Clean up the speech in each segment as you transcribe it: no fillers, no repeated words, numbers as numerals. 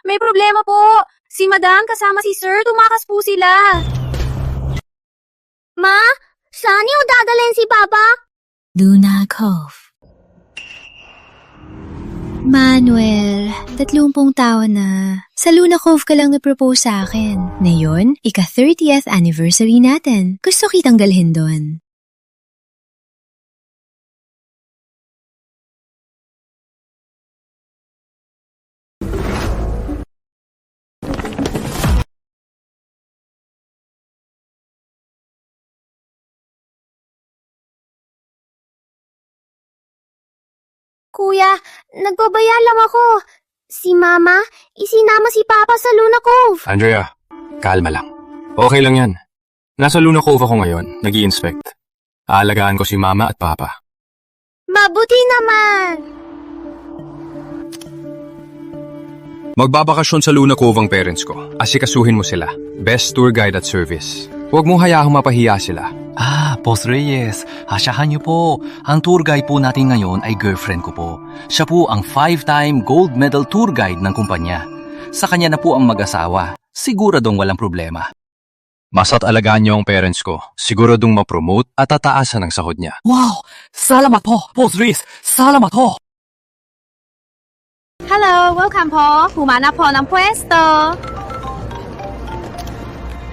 May problema po. Si Madam kasama si Sir, tumakas po sila. Ma, saan niyo dadalhin si Papa? Luna Cove. Manuel, 30 taon na. Sa Luna Cove ka lang na-propose sa akin. Ngayon, ika-30th anniversary natin. Gusto kitang dalhin doon. Kuya, nagbabaya lang ako. Si Mama, isinama si Papa sa Luna Cove. Andrea, kalma lang. Okay lang yan. Nasa Luna Cove ako ngayon, nag-i-inspect. Aalagaan ko si Mama at Papa. Mabuti naman. Magbabakasyon sa Luna Cove ang parents ko. Asikasuhin mo sila. Best tour guide at service. Huwag mo hayaang mapahiya sila. Boss Reyes, asyahan niyo po. Ang tour guide po natin ngayon ay girlfriend ko po. Siya po ang 5-time gold medal tour guide ng kumpanya. Sa kanya na po ang mag-asawa. Siguradong walang problema. Basta't alagaan niyo ang parents ko. Siguradong ma-promote at tataasan ang sahod niya. Wow! Salamat po, Boss Reyes! Salamat po! Hello, welcome po. Humana po ng pwesto.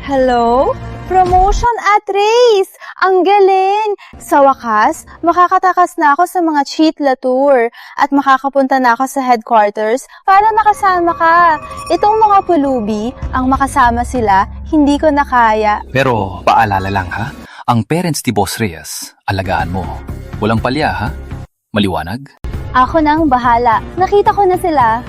Hello? Promotion at race! Ang galing! Sa wakas, makakatakas na ako sa mga cheat la tour at makakapunta na ako sa headquarters para nakasama ka. Itong mga pulubi, ang makasama sila, hindi ko na kaya. Pero paalala lang ha, ang parents ni Boss Reyes, alagaan mo. Walang palya ha? Maliwanag? Ako nang bahala. Nakita ko na sila.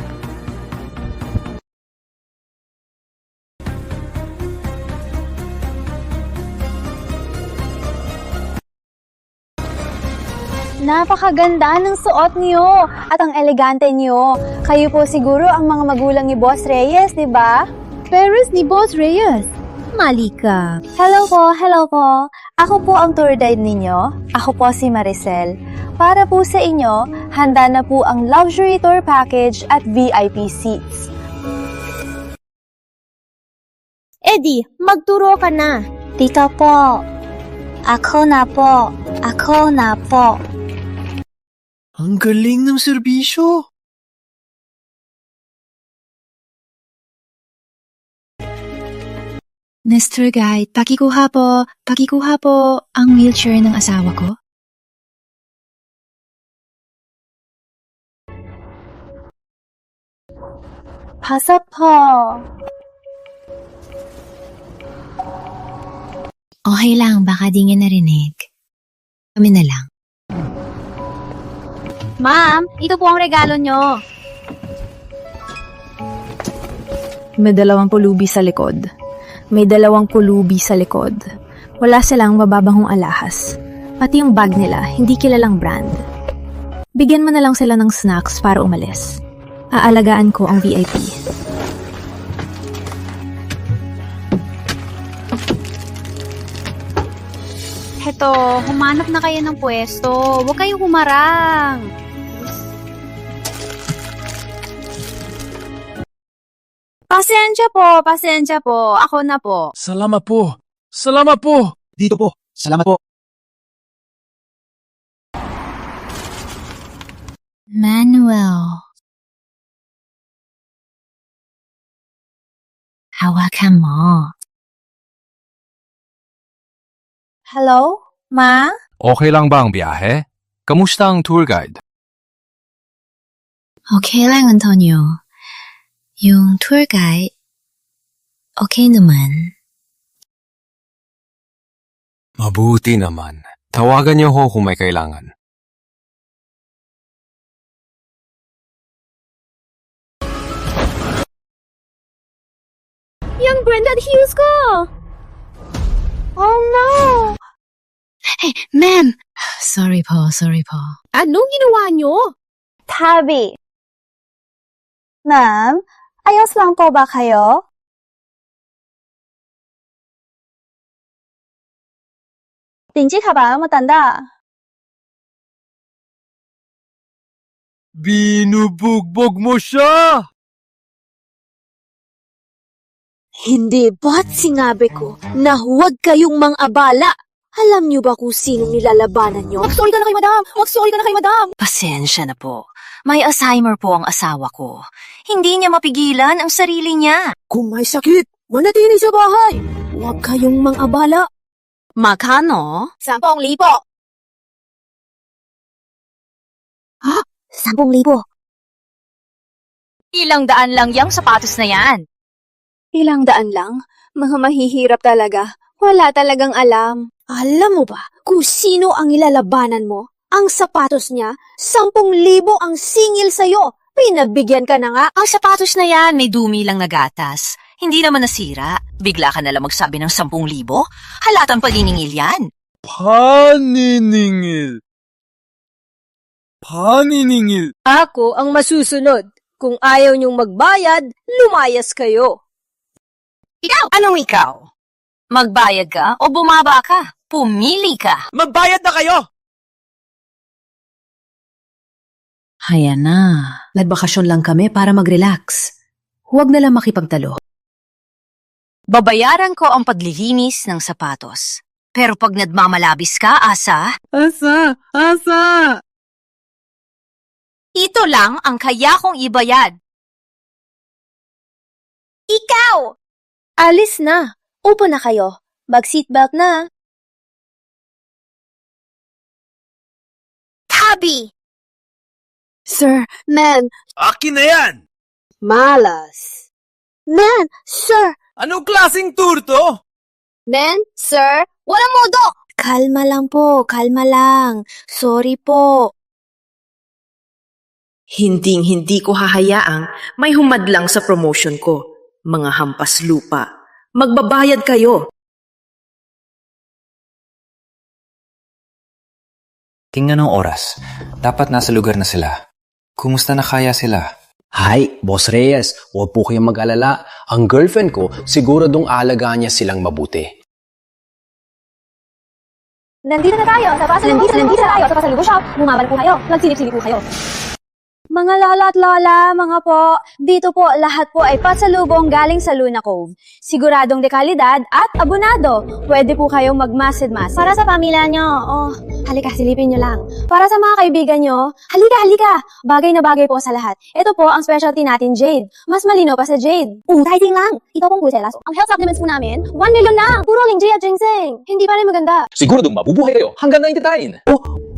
Napakaganda ng suot niyo at ang elegante niyo. Kayo po siguro ang mga magulang ni Boss Reyes, di ba? Parents ni Boss Reyes. Malika. Hello po. Ako po ang tour guide ninyo. Ako po si Maricel. Para po sa inyo, handa na po ang luxury tour package at VIP seats. Eddie, magturo ka na. Dito po. Ako na po. Ang galing ng serbisyo! Mr. Guide, pakikuha po ang wheelchair ng asawa ko. Pasok po. Okay lang, baka di niya narinig. Kami na lang. Ma'am, ito po ang regalo nyo. May 2 pulubi sa likod. Wala silang mababahong alahas. Pati yung bag nila, hindi kilalang brand. Bigyan mo na lang sila ng snacks para umalis. Aalagaan ko ang VIP. Heto, humanap na kayo ng pwesto. Huwag kayong humarang. Pasensya po. Ako na po. Salamat po! Dito po. Salamat po. Manuel. Hawakan mo. Hello? Ma? Okay lang ba ang biyahe? Kamusta ang tour guide? Okay lang, Antonio. Yung tour guide, okay naman. Mabuti naman. Tawagan niyo ako kung may kailangan. Yung Brenda at Hughes ko! Oh no! Hey, ma'am! Sorry po. Anong ginawa nyo? Tabi. Ma'am, ayos lang po ba kayo? Dinji ka ba? Matanda. Binubugbog mo siya! Hindi ba't sinabi ko na huwag kayong mang-abala? Alam niyo ba kung sinong nilalabanan niyo? Mag-sorry ka na kay madam! Mag-sorry ka na kay madam! Pasensya na po. May Alzheimer po ang asawa ko. Hindi niya mapigilan ang sarili niya. Kung may sakit, manatili sa bahay. Huwag kayong mang-abala. Magkano? 10,000. Ha? 10,000. Ilang daan lang yung sapatos na yan. Ilang daan lang? Mga mahihirap talaga. Wala talagang alam. Alam mo ba kung sino ang ilalabanan mo? Ang sapatos niya, 10,000 ang singil sa'yo. Pinagbigyan ka na nga. Ang sapatos na yan may dumi lang na gatas. Hindi naman nasira. Bigla ka nalang magsabi ng 10,000? Halatang paniningil yan. Paniningil. Paniningil. Ako ang masusunod. Kung ayaw niyong magbayad, lumayas kayo. Ikaw? Anong ikaw? Magbayad ka o bumaba ka? Pumili ka. Magbayad na kayo! Haya na. Nagbakasyon lang kami para mag-relax. Huwag na lang makipagtalo. Babayaran ko ang paglilinis ng sapatos. Pero pag nagmamalabis ka, Asa, Asa! ito lang ang kaya kong ibayad. Ikaw! Alis na. Upo na kayo. Mag-seatbelt na. Tabi! Sir, man, Akin na yan! malas. Man, sir, Anong klaseng tour to? Men, sir, walang modo! Kalma lang po, kalma lang. Sorry po. Hinding-hindi ko hahayaang may humadlang sa promotion ko. Mga hampas lupa. Magbabayad kayo. Tingnan ng oras. Dapat nasa lugar na sila. Kumusta na kaya sila? Hi, Boss Reyes. Huwag po kayong mag-alala. Ang girlfriend ko, siguradong alagaan niya silang mabuti. Nandito na tayo sa Pasalubong Shop. Bumabalik po kayo. Nagsilip-silip po kayo. Mga lola at lola, mga po, dito po lahat po ay pasalubong galing sa Luna Cove. Siguradong dekalidad at abonado. Pwede po kayong magmasid-masid. Para sa pamilya nyo, halika, silipin nyo lang. Para sa mga kaibigan nyo, halika. Bagay na bagay po sa lahat. Ito po ang specialty natin, Jade. Mas malino pa sa Jade. Typing lang. Ito pong Bucelas. Ang health supplements po namin, 1 million lang. Puro Lingjay at ginseng. Hindi pa rin maganda. Siguradong mabubuhay kayo hanggang 99.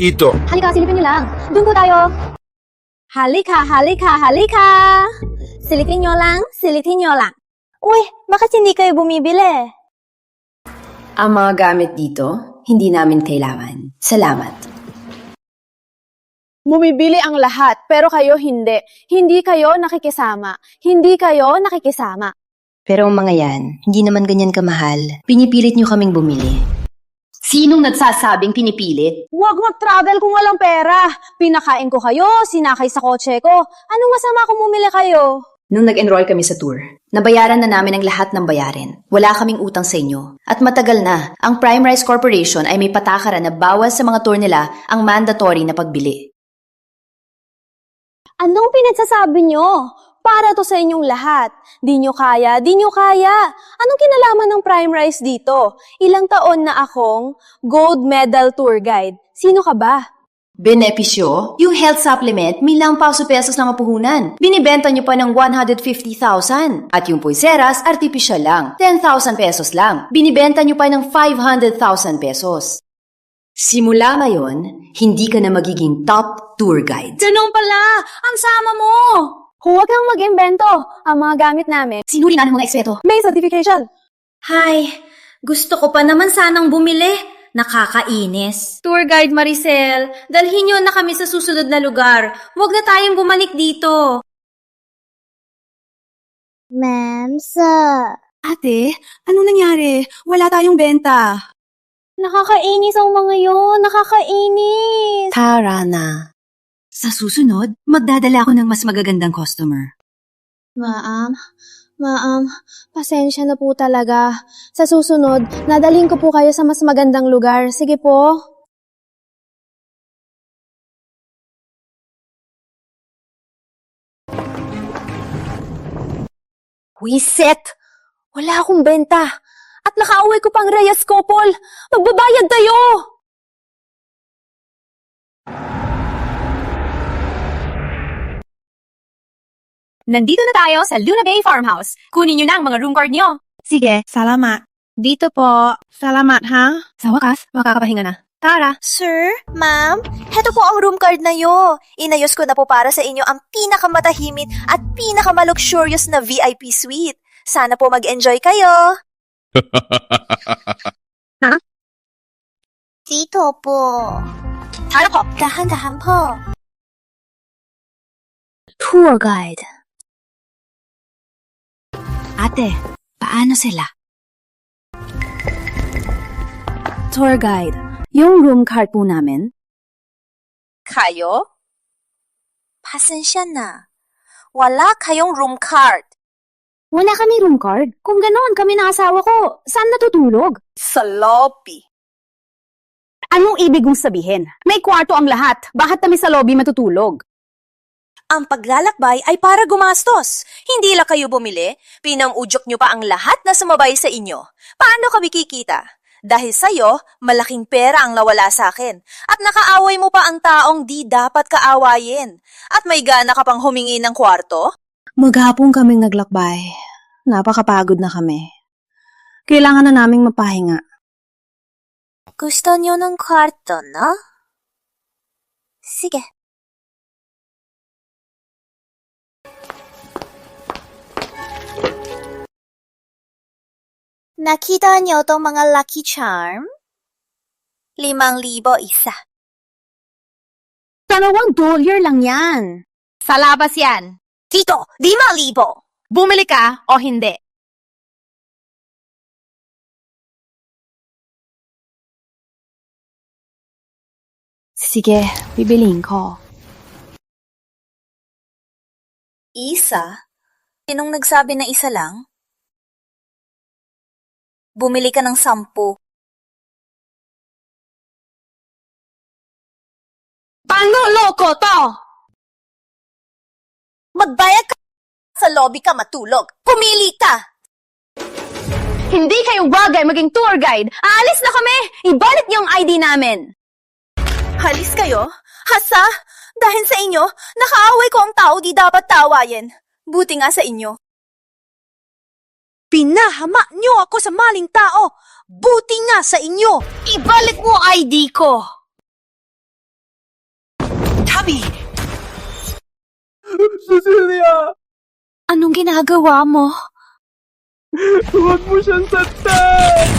Ito. Halika, silipin nyo lang. Doon po tayo. Halika. Silitin nyo lang. Uy, bakit hindi kayo bumibili? Ang mga gamit dito, hindi namin kailangan. Salamat. Bumibili ang lahat, pero kayo hindi. Hindi kayo nakikisama. Pero ang mga yan, hindi naman ganyan kamahal. Pinipilit nyo kaming bumili. Sinong nagsasabing pinipilit? Huwag mag-travel kung walang pera. Pinakain ko kayo, sinakay sa kotse ko. Anong masama kung bumili kayo? Nung nag-enroll kami sa tour, nabayaran na namin ang lahat ng bayarin. Wala kaming utang sa inyo. At matagal na, ang Prime Rice Corporation ay may patakaran na bawal sa mga tour nila ang mandatory na pagbili. Anong pinagsasabi nyo? Para to sa inyong lahat. Di nyo kaya. Anong kinalaman ng Prime Rice dito? Ilang taon na akong gold medal tour guide. Sino ka ba? Benepisyo? Yung health supplement, may ₱1,000 lang ang puhunan. Binibenta nyo pa ng 150,000. At yung pulseras, artificial lang. ₱10,000 lang. Binibenta nyo pa ng ₱500,000. Simula ngayon, hindi ka na magiging top tour guide. Ganun pala! Ang sama mo! Huwag kang mag-imbento. Ang mga gamit namin, Sinuri na ng mga eksperto. may certification. Hay, gusto ko pa naman sanang bumili. Nakakainis. Tour Guide Maricel, dalhin niyo na kami sa susunod na lugar. Huwag na tayong bumalik dito. Ma'am, sir. Ate, anong nangyari? Wala tayong benta. Nakakainis ang mga yun. Nakakainis. Tara na. Sa susunod, magdadala ako ng mas magagandang customer. Ma'am, pasensya na po talaga. Sa susunod, nadalhin ko po kayo sa mas magandang lugar. Sige po. Wiset! Wala akong benta. At nakauwi ko pang Reyes Couple. Magbabayad tayo! Nandito na tayo sa Luna Bay Farmhouse. Kunin niyo na ang mga room card niyo. Sige, salamat. Dito po. Salamat, ha? Sa wakas, makakapahinga na. Tara. Sir, ma'am, heto po ang room card na yo. Inayos ko na po para sa inyo ang pinakamatahimik at pinakamaluxurious na VIP suite. Sana po mag-enjoy kayo. Ha? Dito po. Tara po. Dahan-dahan po. Tour guide. Ate, paano sila? Tour guide, yung room card po namin. Kayo? Pasensya na. Wala kayong room card. Wala kami room card. Kung ganoon kami ng asawa ko, saan natutulog? Sa lobby. Anong ibig mong sabihin? May kwarto ang lahat. Bakit kami sa lobby matutulog? Ang paglalakbay ay para gumastos. Hindi lang kayo bumili, pinamudyok nyo pa ang lahat na sumabay sa inyo. Paano kami kikita? Dahil sa'yo, malaking pera ang nawala sa akin. At nakaaway mo pa ang taong di dapat kaawayin. At may gana ka pang humingi ng kwarto? Maghapon kaming naglakbay. Napakapagod na kami. Kailangan na naming mapahinga. Gusto nyo ng kwarto, no? Sige. Nakita niyo tong mga Lucky Charm? 5,000 isa. $2 lang yan. Sa labas yan. Tito, 5,000! Bumili ka o hindi? Sige, bibiliin ko. Isa? Sinong nagsabi na isa lang? Bumili ka ng 10. Paano loko to? Magbayad ka sa lobby ka matulog. Pumili ka! Hindi kayo bagay maging tour guide. Aalis na kami! Ibalik niyo ang ID namin! Halis kayo? Hasa? Dahil sa inyo, nakaaway ko ang tao di dapat tawayin. Buti nga sa inyo. Pinahama niyo ako sa maling tao. Buti nga sa inyo. Ibalik mo ID ko! Tabi! Cecilia! Anong ginagawa mo? Huwag mo siyang saktan!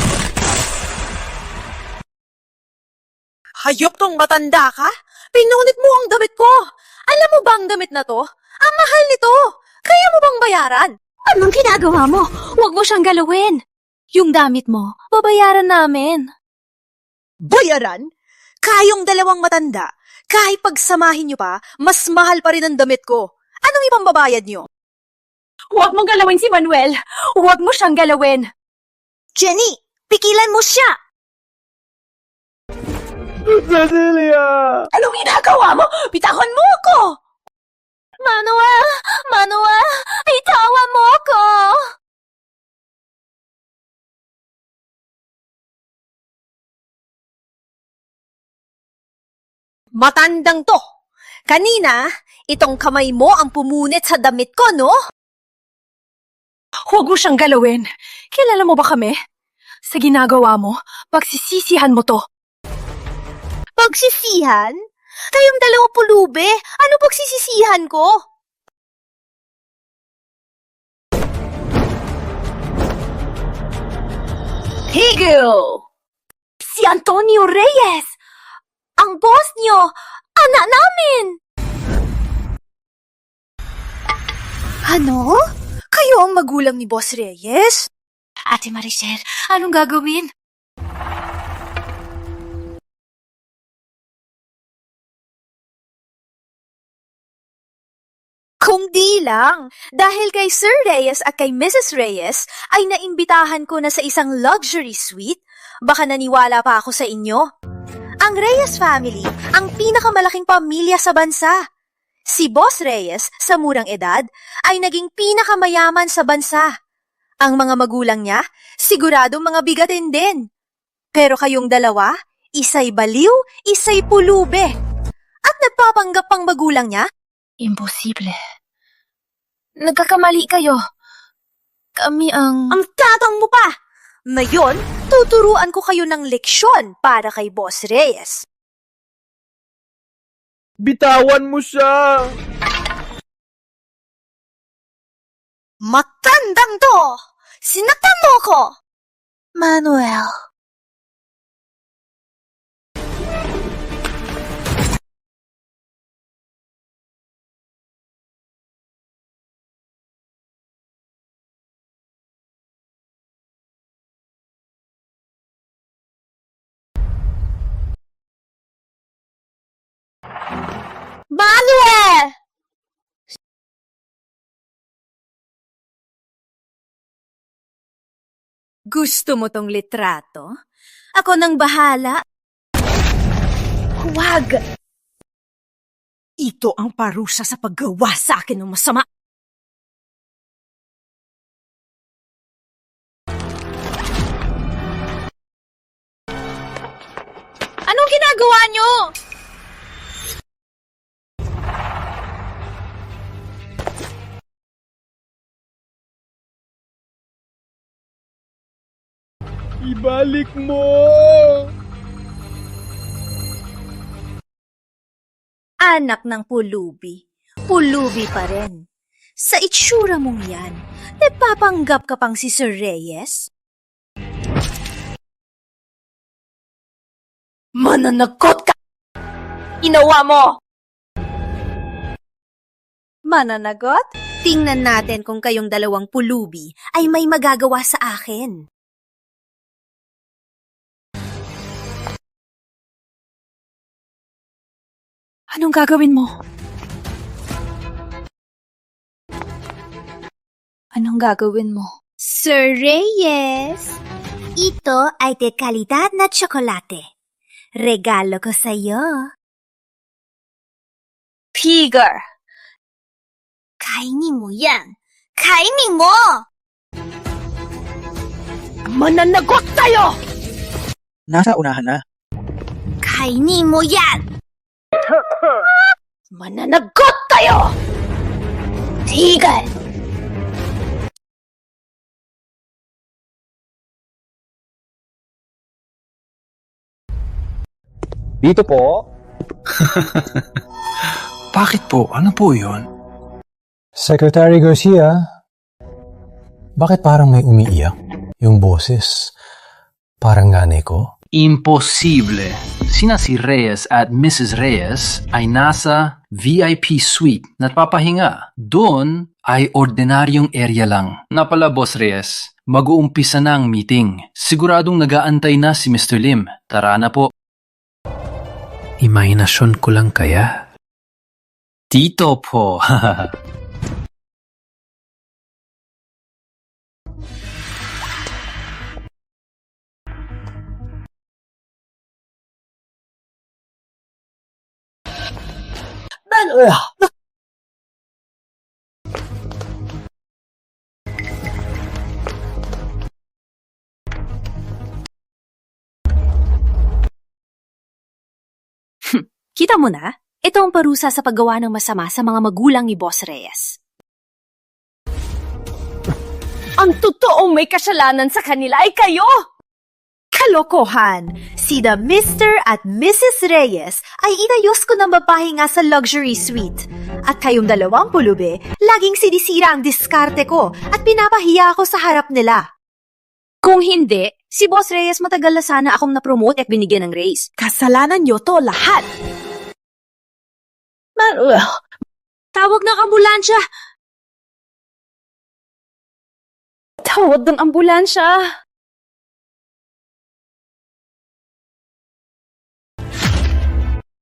Hayop tong matanda ka? Pinunit mo ang damit ko. Alam mo ba ang damit na to? Ang mahal nito. Kaya mo bang bayaran? Anong ginagawa mo? Huwag mo siyang galawin. Yung damit mo, babayaran namin. Bayaran? Kayong dalawang matanda. Kahit pagsamahin niyo pa, mas mahal pa rin ang damit ko. Anong ipambabayad niyo? Huwag mong galawin si Manuel. Huwag mo siyang galawin. Jenny, pikilan mo siya. Cecilia! Anong ginagawa mo? Bitawan mo ako! Manuel! Manuel! Itawan mo ako! Matandang to. Kanina, itong kamay mo ang pumunit sa damit ko, no? Huwag mo siyang galawin. Kilala mo ba kami? Sa ginagawa mo, pagsisisihan mo to. Pagsisihan? Kayong dalawa pulube, ano pagsisisihan ko? Higil! Si Antonio Reyes! Ang boss niyo! Anak namin! Ano? Kayo ang magulang ni Boss Reyes? Ate Maricel, anong gagawin? Kung di lang, dahil kay Sir Reyes at kay Mrs. Reyes ay naimbitahan ko na sa isang luxury suite, baka naniwala pa ako sa inyo. Ang Reyes family, ang pinakamalaking pamilya sa bansa. Si Boss Reyes, sa murang edad, ay naging pinakamayaman sa bansa. Ang mga magulang niya, sigurado mga bigatin din. Pero kayong dalawa, isa'y baliw, isa'y pulube. At nagpapanggap pang magulang niya? Imposible. Nagkakamali kayo. Kami ang... Ang tatang mo pa! Ngayon, tuturuan ko kayo ng leksyon para kay Boss Reyes. Bitawan mo siya! Matandang to! Sinaktan mo ko! Manuel. Manuel! Gusto mo tong litrato? Ako nang bahala. Huwag! Ito ang parusa sa paggawa sa akin ng masama. Anong ginagawa niyo? Ibalik mo! Anak ng pulubi. Pulubi pa rin. Sa itsura mong yan, nagpapanggap ka pang si Sir Reyes? Mananagot ka! Ginawa mo! Mananagot? Tingnan natin kung kayong dalawang pulubi ay may magagawa sa akin. Anong gagawin mo? Anong gagawin mo? Sir Reyes, ito ay de kalidad na tsokolate. Regalo ko sa'yo. Tiger! Kainin mo yan! Kainin mo! Mananagot tayo! Nasa unahan na. Kainin mo yan! Mananagot tayo! Tiger! Dito po. Bakit po? Ano po yun? Secretary Garcia, bakit parang may umiiyak? Yung boses, parang nanay ko? Imposible. Sina si Reyes at Mrs. Reyes ay nasa VIP suite na papahinga. Doon ay ordinaryong area lang. Napala, Boss Reyes, mag-uumpisa na ang meeting. Siguradong nag-aantay na si Mr. Lim. Tara na po. Imahinasyon ko lang kaya? Tito po. Kita mo na? Ito ang parusa sa paggawa ng masama sa mga magulang ni Boss Reyes. Ang totoong may kasalanan sa kanila ay kayo! Kalokohan! Sina Mr. at Mrs. Reyes ay inayos ko ng mapahinga sa luxury suite. At kayong dalawang pulube, laging sinisira ang diskarte ko at pinapahiya ako sa harap nila. Kung hindi, si Boss Reyes matagal na sana akong napromote at binigyan ng raise. Kasalanan niyo to lahat! Manuel! Tawag ng ambulansya! Tawag ng ambulansya!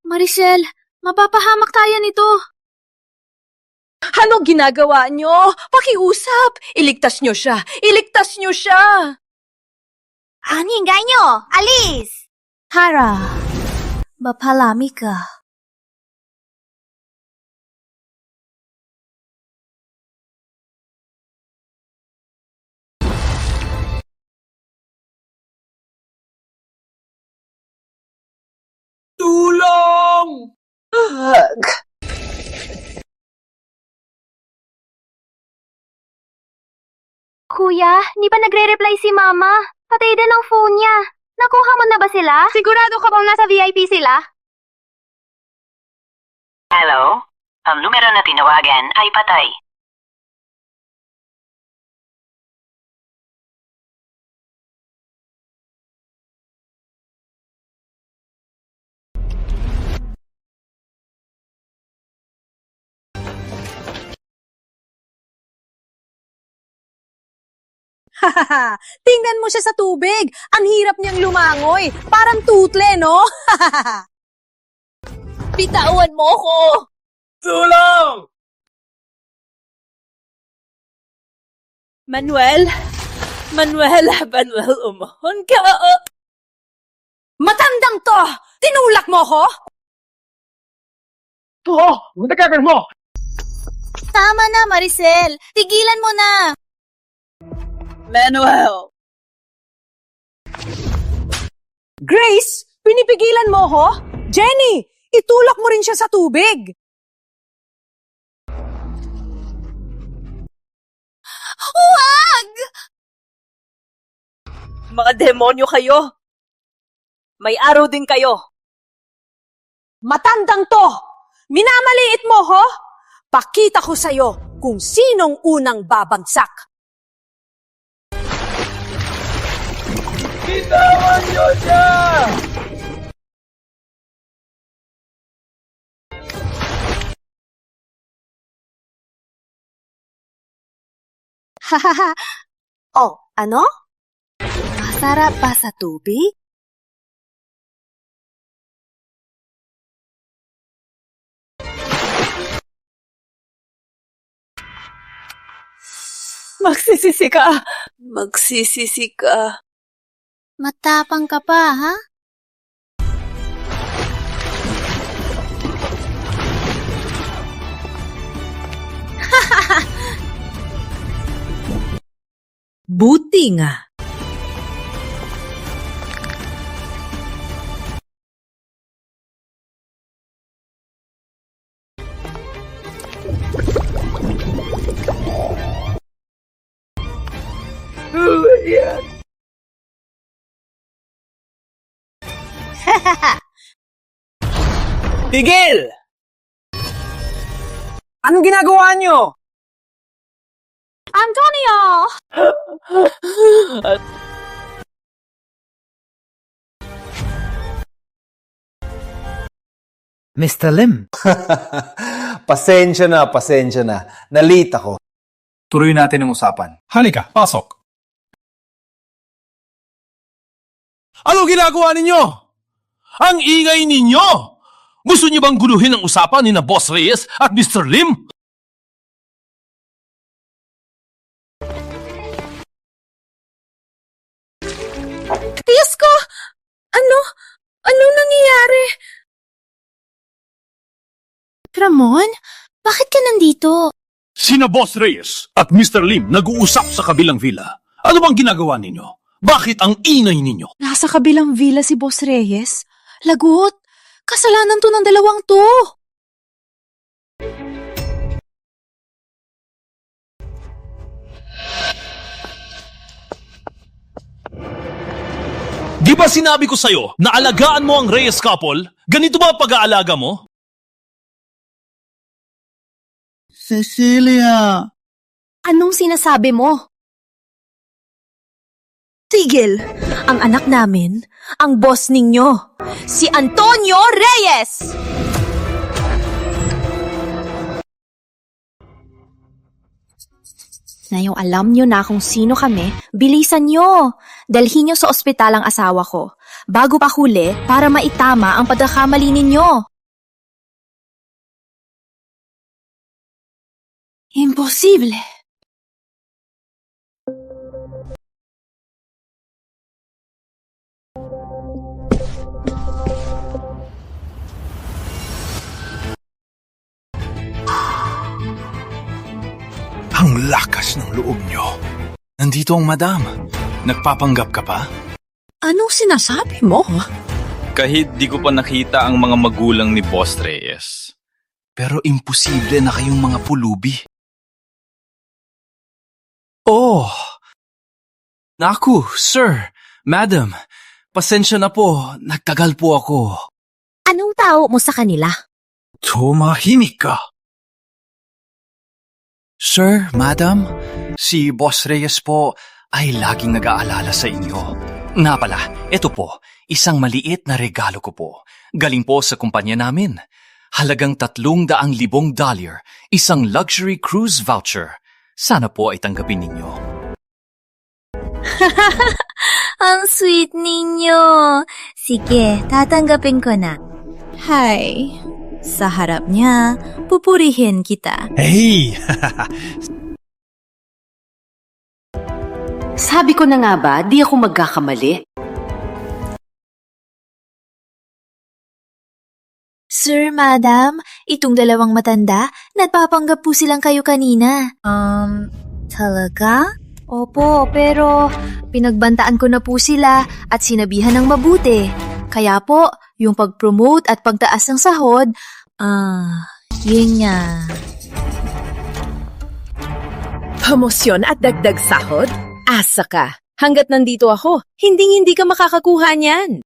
Maricel, mapapahamak tayo nito. Ano ginagawa nyo? Pakiusap! Iligtas nyo siya! Iligtas nyo siya! Ang hingay nyo! Alis! Hara, Mapalami ka. Kuya, hindi pa nagre-reply si Mama. Patay din ang phone niya. Nakuha mo na ba sila? Sigurado ka bang nasa VIP sila? Hello? Ang numero na tinawagan ay patay. Hahaha, tingnan mo siya sa tubig. Ang hirap niyang lumangoy. Parang tutle, no? Bitawan mo ko! Tulong! Manuel, umahon ka. Matandang to! Tinulak mo ko? Oo! Huwag nagkakan mo! Tama na, Maricel. Tigilan mo na. Manuel! Grace, pinipigilan mo ko? Jenny, itulak mo rin siya sa tubig. Huwag! Mga demonyo kayo. May araw din kayo. Matandang to! Minamaliit mo ho? Pakita ko sa'yo kung sinong unang babagsak. Bitawan niyo siya! Hahaha. Oh, ano? Masarap ba sa tubig? Magsisisi ka. Matapang ka pa, ha? Buti nga. Tigil! Anong ginagawa niyo? Antonio! Mr. Lim. Pasensya na. Nalita ko. Tuloy natin ang usapan. Halika, pasok. Ano ginagawa ninyo? Ang ingay ninyo! Gusto niyo bang guluhin ang usapan ni na Boss Reyes at Mr. Lim? Diyos ko! Anong nangyayari? Ramon, bakit ka nandito? Sina Boss Reyes at Mr. Lim nag-uusap sa kabilang villa. Ano bang ginagawa ninyo? Bakit ang ingay ninyo? Nasa kabilang villa si Boss Reyes. Lagot! Kasalanan to ng dalawang to! Di ba sinabi ko sa'yo na alagaan mo ang Reyes couple? Ganito ba ang pag-aalaga mo? Cecilia! Anong sinasabi mo? Tigil! Ang anak namin, ang boss ninyo, si Antonio Reyes! Ngayong alam nyo na kung sino kami, bilisan nyo. Dalhin nyo sa ospital ang asawa ko. Bago pa huli, para maitama ang pagkakamali ninyo. Imposible. Ang lakas ng loob nyo. Nandito ang madam. Nagpapanggap ka pa? Anong sinasabi mo? Kahit di ko pa nakita ang mga magulang ni Boss Reyes. Pero imposible na kayong mga pulubi. Oh! Naku, sir, madam, pasensya na po, nagtagal po ako. Anong tao mo sa kanila? Tumahimik ka! Sir, madam, si Boss Reyes po ay laging nag-aalala sa inyo. Nga pala, ito po, isang maliit na regalo ko po. Galing po sa kumpanya namin. Halagang $300,000, isang luxury cruise voucher. Sana po ay tanggapin ninyo. Ang sweet ninyo. Sige, tatanggapin ko na. Hi. Sa harap niya, pupurihin kita. Hey! Sabi ko na nga ba, di ako magkakamali. Sir, madam, itong dalawang matanda, nagpapanggap po silang kayo kanina. Talaga? Opo, pero pinagbantaan ko na po sila at sinabihan ng mabuti. Kaya po, yung pag-promote at pagtaas ng sahod, Yun nga. Promosyon at dagdag sahod? Asa ka. Hanggat nandito ako, hindi ka makakakuha niyan.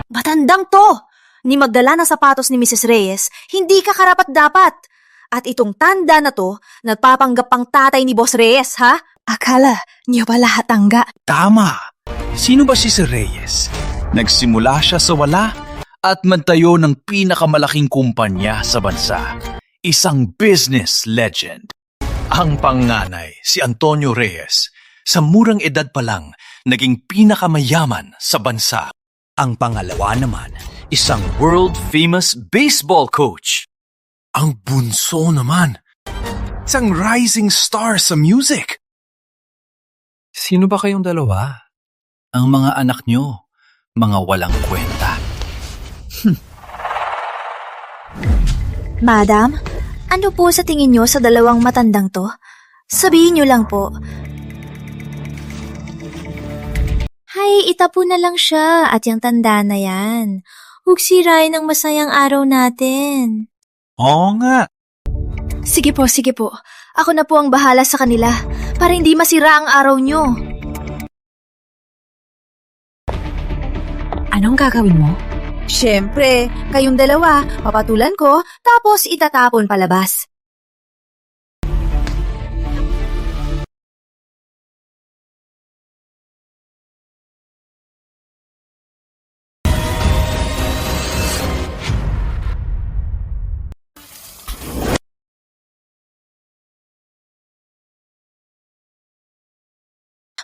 Batandang to! Ni magdala ng sapatos ni Mrs. Reyes, hindi ka karapat-dapat. At itong tanda na to, nagpapanggap pang tatay ni Boss Reyes, ha? Akala niyo ba lahat tangga? Tama! Sino ba si Sir Reyes? Nagsimula siya sa wala at magtayo ng pinakamalaking kumpanya sa bansa. Isang business legend. Ang panganay, si Antonio Reyes, sa murang edad pa lang, naging pinakamayaman sa bansa. Ang pangalawa naman, isang world-famous baseball coach. Ang bunso naman, isang rising star sa music. Sino ba kayong dalawa? Ang mga anak nyo, mga walang kwenta. Madam, ano po sa tingin nyo sa dalawang matandang to? Sabihin nyo lang po. Hay, itapo na lang siya at yung tanda na yan. Huwag sirain ang masayang araw natin. Oo nga. Sige po. Ako na po ang bahala sa kanila para hindi masira ang araw nyo. Anong gagawin mo? Siyempre, kayong dalawa, papatulan ko, tapos itatapon palabas.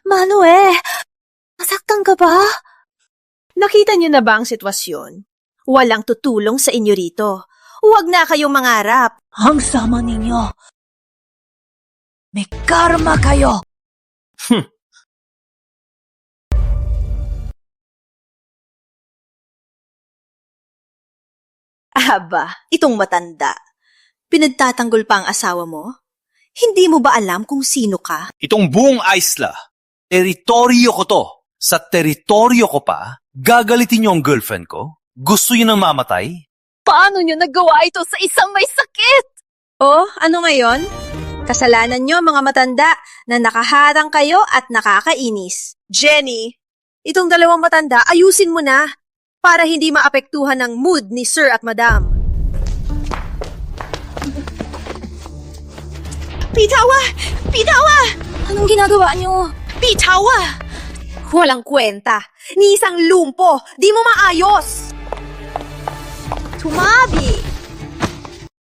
Manuel, nasaktan ka ba? Nakita niyo na ba ang sitwasyon? Walang tutulong sa inyo rito. Huwag na kayong mangarap. Ang sama ninyo. May karma kayo. Aba, itong matanda. Pinagtatanggol pa ang asawa mo? Hindi mo ba alam kung sino ka? Itong buong isla, teritoryo ko to. Sa teritoryo ko pa, gagalitin niyo ang girlfriend ko? Gusto niyo nang mamatay? Paano nyo nagawa ito sa isang may sakit? Oh, ano ngayon? Kasalanan nyo mga matanda na nakaharang kayo at nakakainis. Jenny, itong dalawang matanda, ayusin mo na para hindi maapektuhan ng mood ni Sir at Madam. Pitawa! Pitawa! Anong ginagawa nyo? Pitawa! Walang kwenta. Ni isang lumpo, di mo maayos. Tumabi!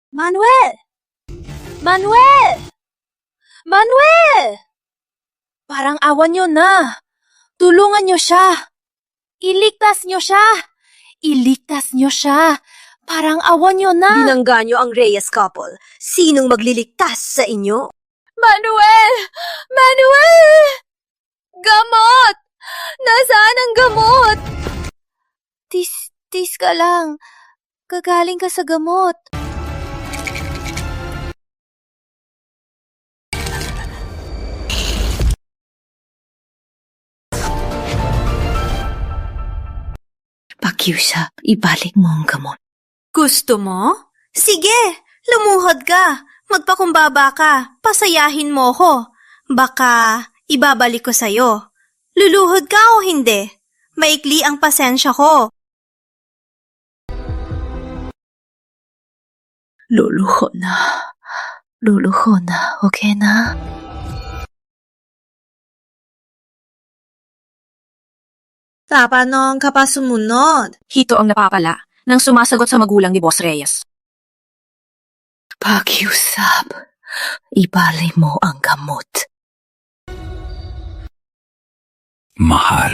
Manuel! Parang awan nyo na. Tulungan nyo siya. Iligtas nyo siya. Parang awan nyo na. Binangga nyo ang Reyes couple. Sinong magliligtas sa inyo? Manuel! Gamot! Nasaan ang gamot? Tis ka lang. Gagaling ka sa gamot. Pakiusap, ibalik mo ang gamot. Gusto mo? Sige, lumuhod ka. Magpakumbaba ka. Pasayahin mo ko. Baka ibabalik ko sa'yo. Luluhod ka o hindi? Maikli ang pasensya ko. Luluho na. Luluho na, okay na? Tapanong ka pa sumunod. Hito ang napapala nang sumasagot sa magulang ni Boss Reyes. Pakiusap, ibalik mo ang gamot. Mahal.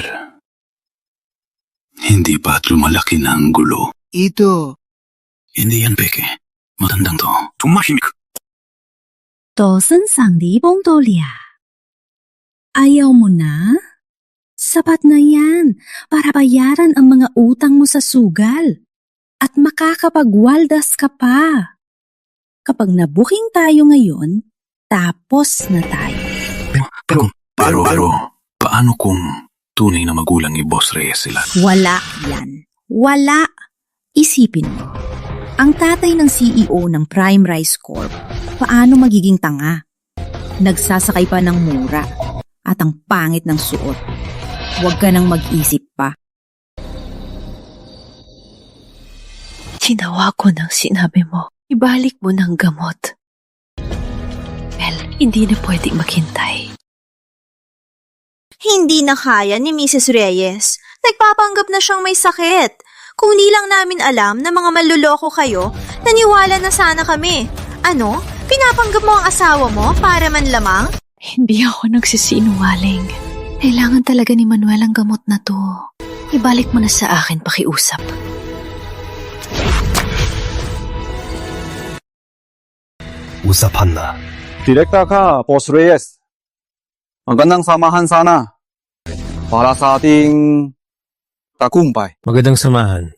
Hindi ba't lumalaki na ang gulo? Ito. Hindi yan, Peke. Matandang to. Tumahimik. Tosan sang di bong tolya. Ayaw mo na? Sapat na yan para bayaran ang mga utang mo sa sugal. At makakapagwaldas ka pa. Kapag nabuking tayo ngayon, tapos na tayo. Pero, paano kung tunay na magulang ni Boss Reyes sila? Wala yan. Wala. Isipin mo. Ang tatay ng CEO ng Prime Rice Corp, paano magiging tanga? Nagsasakay pa ng mura at ang pangit ng suot. Huwag ka nang mag-isip pa. Ginawa ko ng sinabi mo. Ibalik mo ng gamot. Well, hindi na pwedeng maghintay. Hindi na kaya ni Mrs. Reyes. Nagpapanggap na siyang may sakit. Kung di lang namin alam na mga manluloko kayo, naniwala na sana kami. Ano? Pinapanggap mo ang asawa mo para man lamang? Hindi ako nagsisinungaling. Kailangan talaga ni Manuel ang gamot na to. Ibalik mo na sa akin, pakiusap. Usapan na. Direkta ka, Boss Reyes. Magandang samahan sana para sa ating tagumpay. Magandang samahan.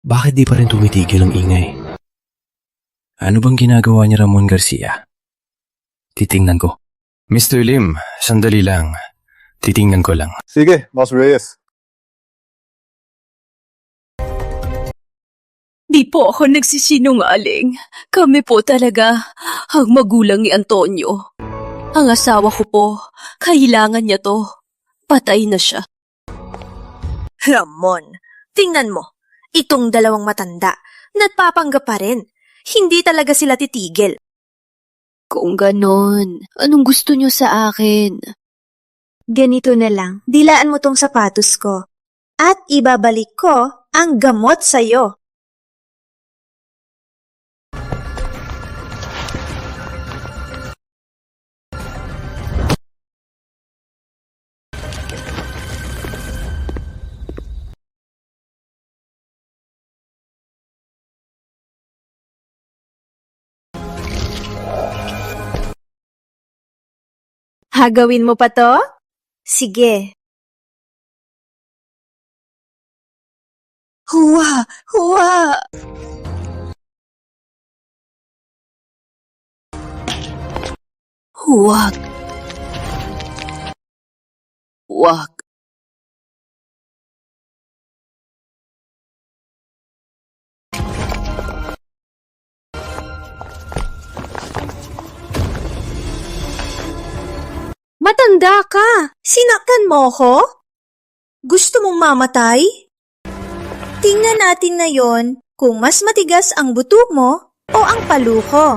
Bakit di pa rin tumitigil ang ingay? Ano bang ginagawa ni Ramon Garcia? Titingnan ko. Mr. Lim, sandali lang. Titingnan ko lang. Sige, Boss Reyes. Di po ako nagsisinungaling. Kami po talaga ang magulang ni Antonio. Ang asawa ko po, kailangan niya to. Patay na siya. Ramon, tingnan mo. Itong dalawang matanda, nagpapanggap pa rin. Hindi talaga sila titigil. Kung ganon, anong gusto niyo sa akin? Ganito na lang, dilaan mo tong sapatos ko. At ibabalik ko ang gamot sa'yo. Hagawin mo pa to? Sige. Huwa! Huwa! Huwag. Huwag. Matanda ka! Sinaktan mo ko? Gusto mong mamatay? Tingnan natin ngayon kung mas matigas ang buto mo o ang paluko.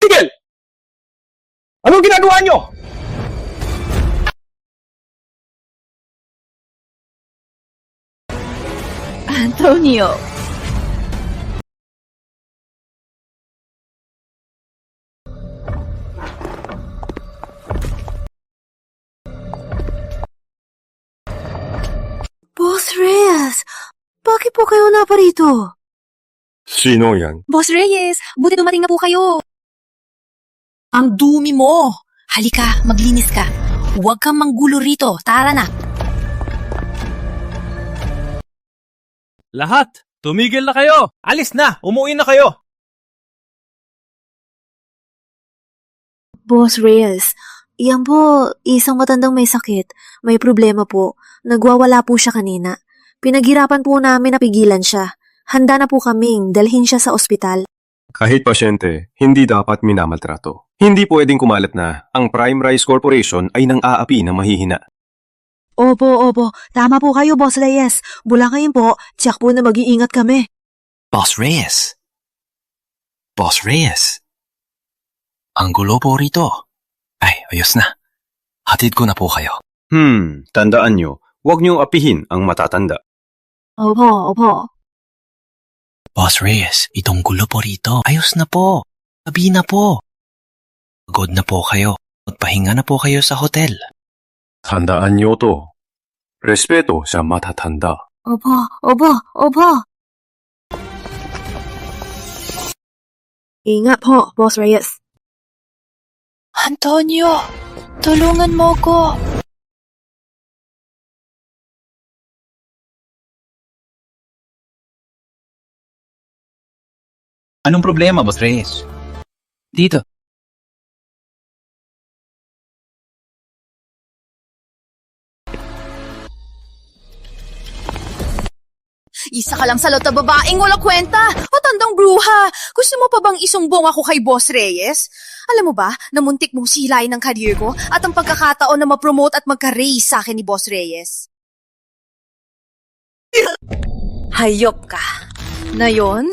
Tigil! Anong ginagawa nyo? Antonio. Boss Reyes, bakit po kayo naparito? Sino yan? Boss Reyes, buti dumating na po kayo. Ang dumi mo. Halika, maglinis ka. Huwag kang manggulo rito. Tara na. Lahat, tumigil na kayo! Alis na! Umuwi na kayo! Boss Reyes, yan po, isang matandang may sakit. May problema po. Nagwawala po siya kanina. Pinaghirapan po namin na pigilan siya. Handa na po kaming dalhin siya sa ospital. Kahit pasyente, hindi dapat minamaltrato. Hindi pwedeng kumalat na ang Prime Rice Corporation ay nang aapi ng mahihina. Opo. Tama po kayo, Boss Reyes. Bula ngayon po, tiyak po na mag-iingat kami. Boss Reyes. Boss Reyes. Ang gulo po rito. Ay, ayos na. Hatid ko na po kayo. Tandaan nyo, huwag niyong apihin ang matatanda. Opo. Boss Reyes, itong gulo po rito. Ayos na po. Tabi na po. Pagod na po kayo. Magpahinga na po kayo sa hotel. Tandaan nyo to. Respeto sa matatanda. Opo. Ingat po, Boss Reyes. Antonio, tulungan mo ko. Anong problema, Boss Reyes? Dito. Isa ka lang sa lot na babaeng wala kwenta. Matandang bruha. Gusto mo pa bang isumbong ako kay Boss Reyes? Alam mo ba, namuntik mong silayin ng career ko at ang pagkakataon na ma-promote at magka-raise sa akin ni Boss Reyes. Hayop ka. Ngayon,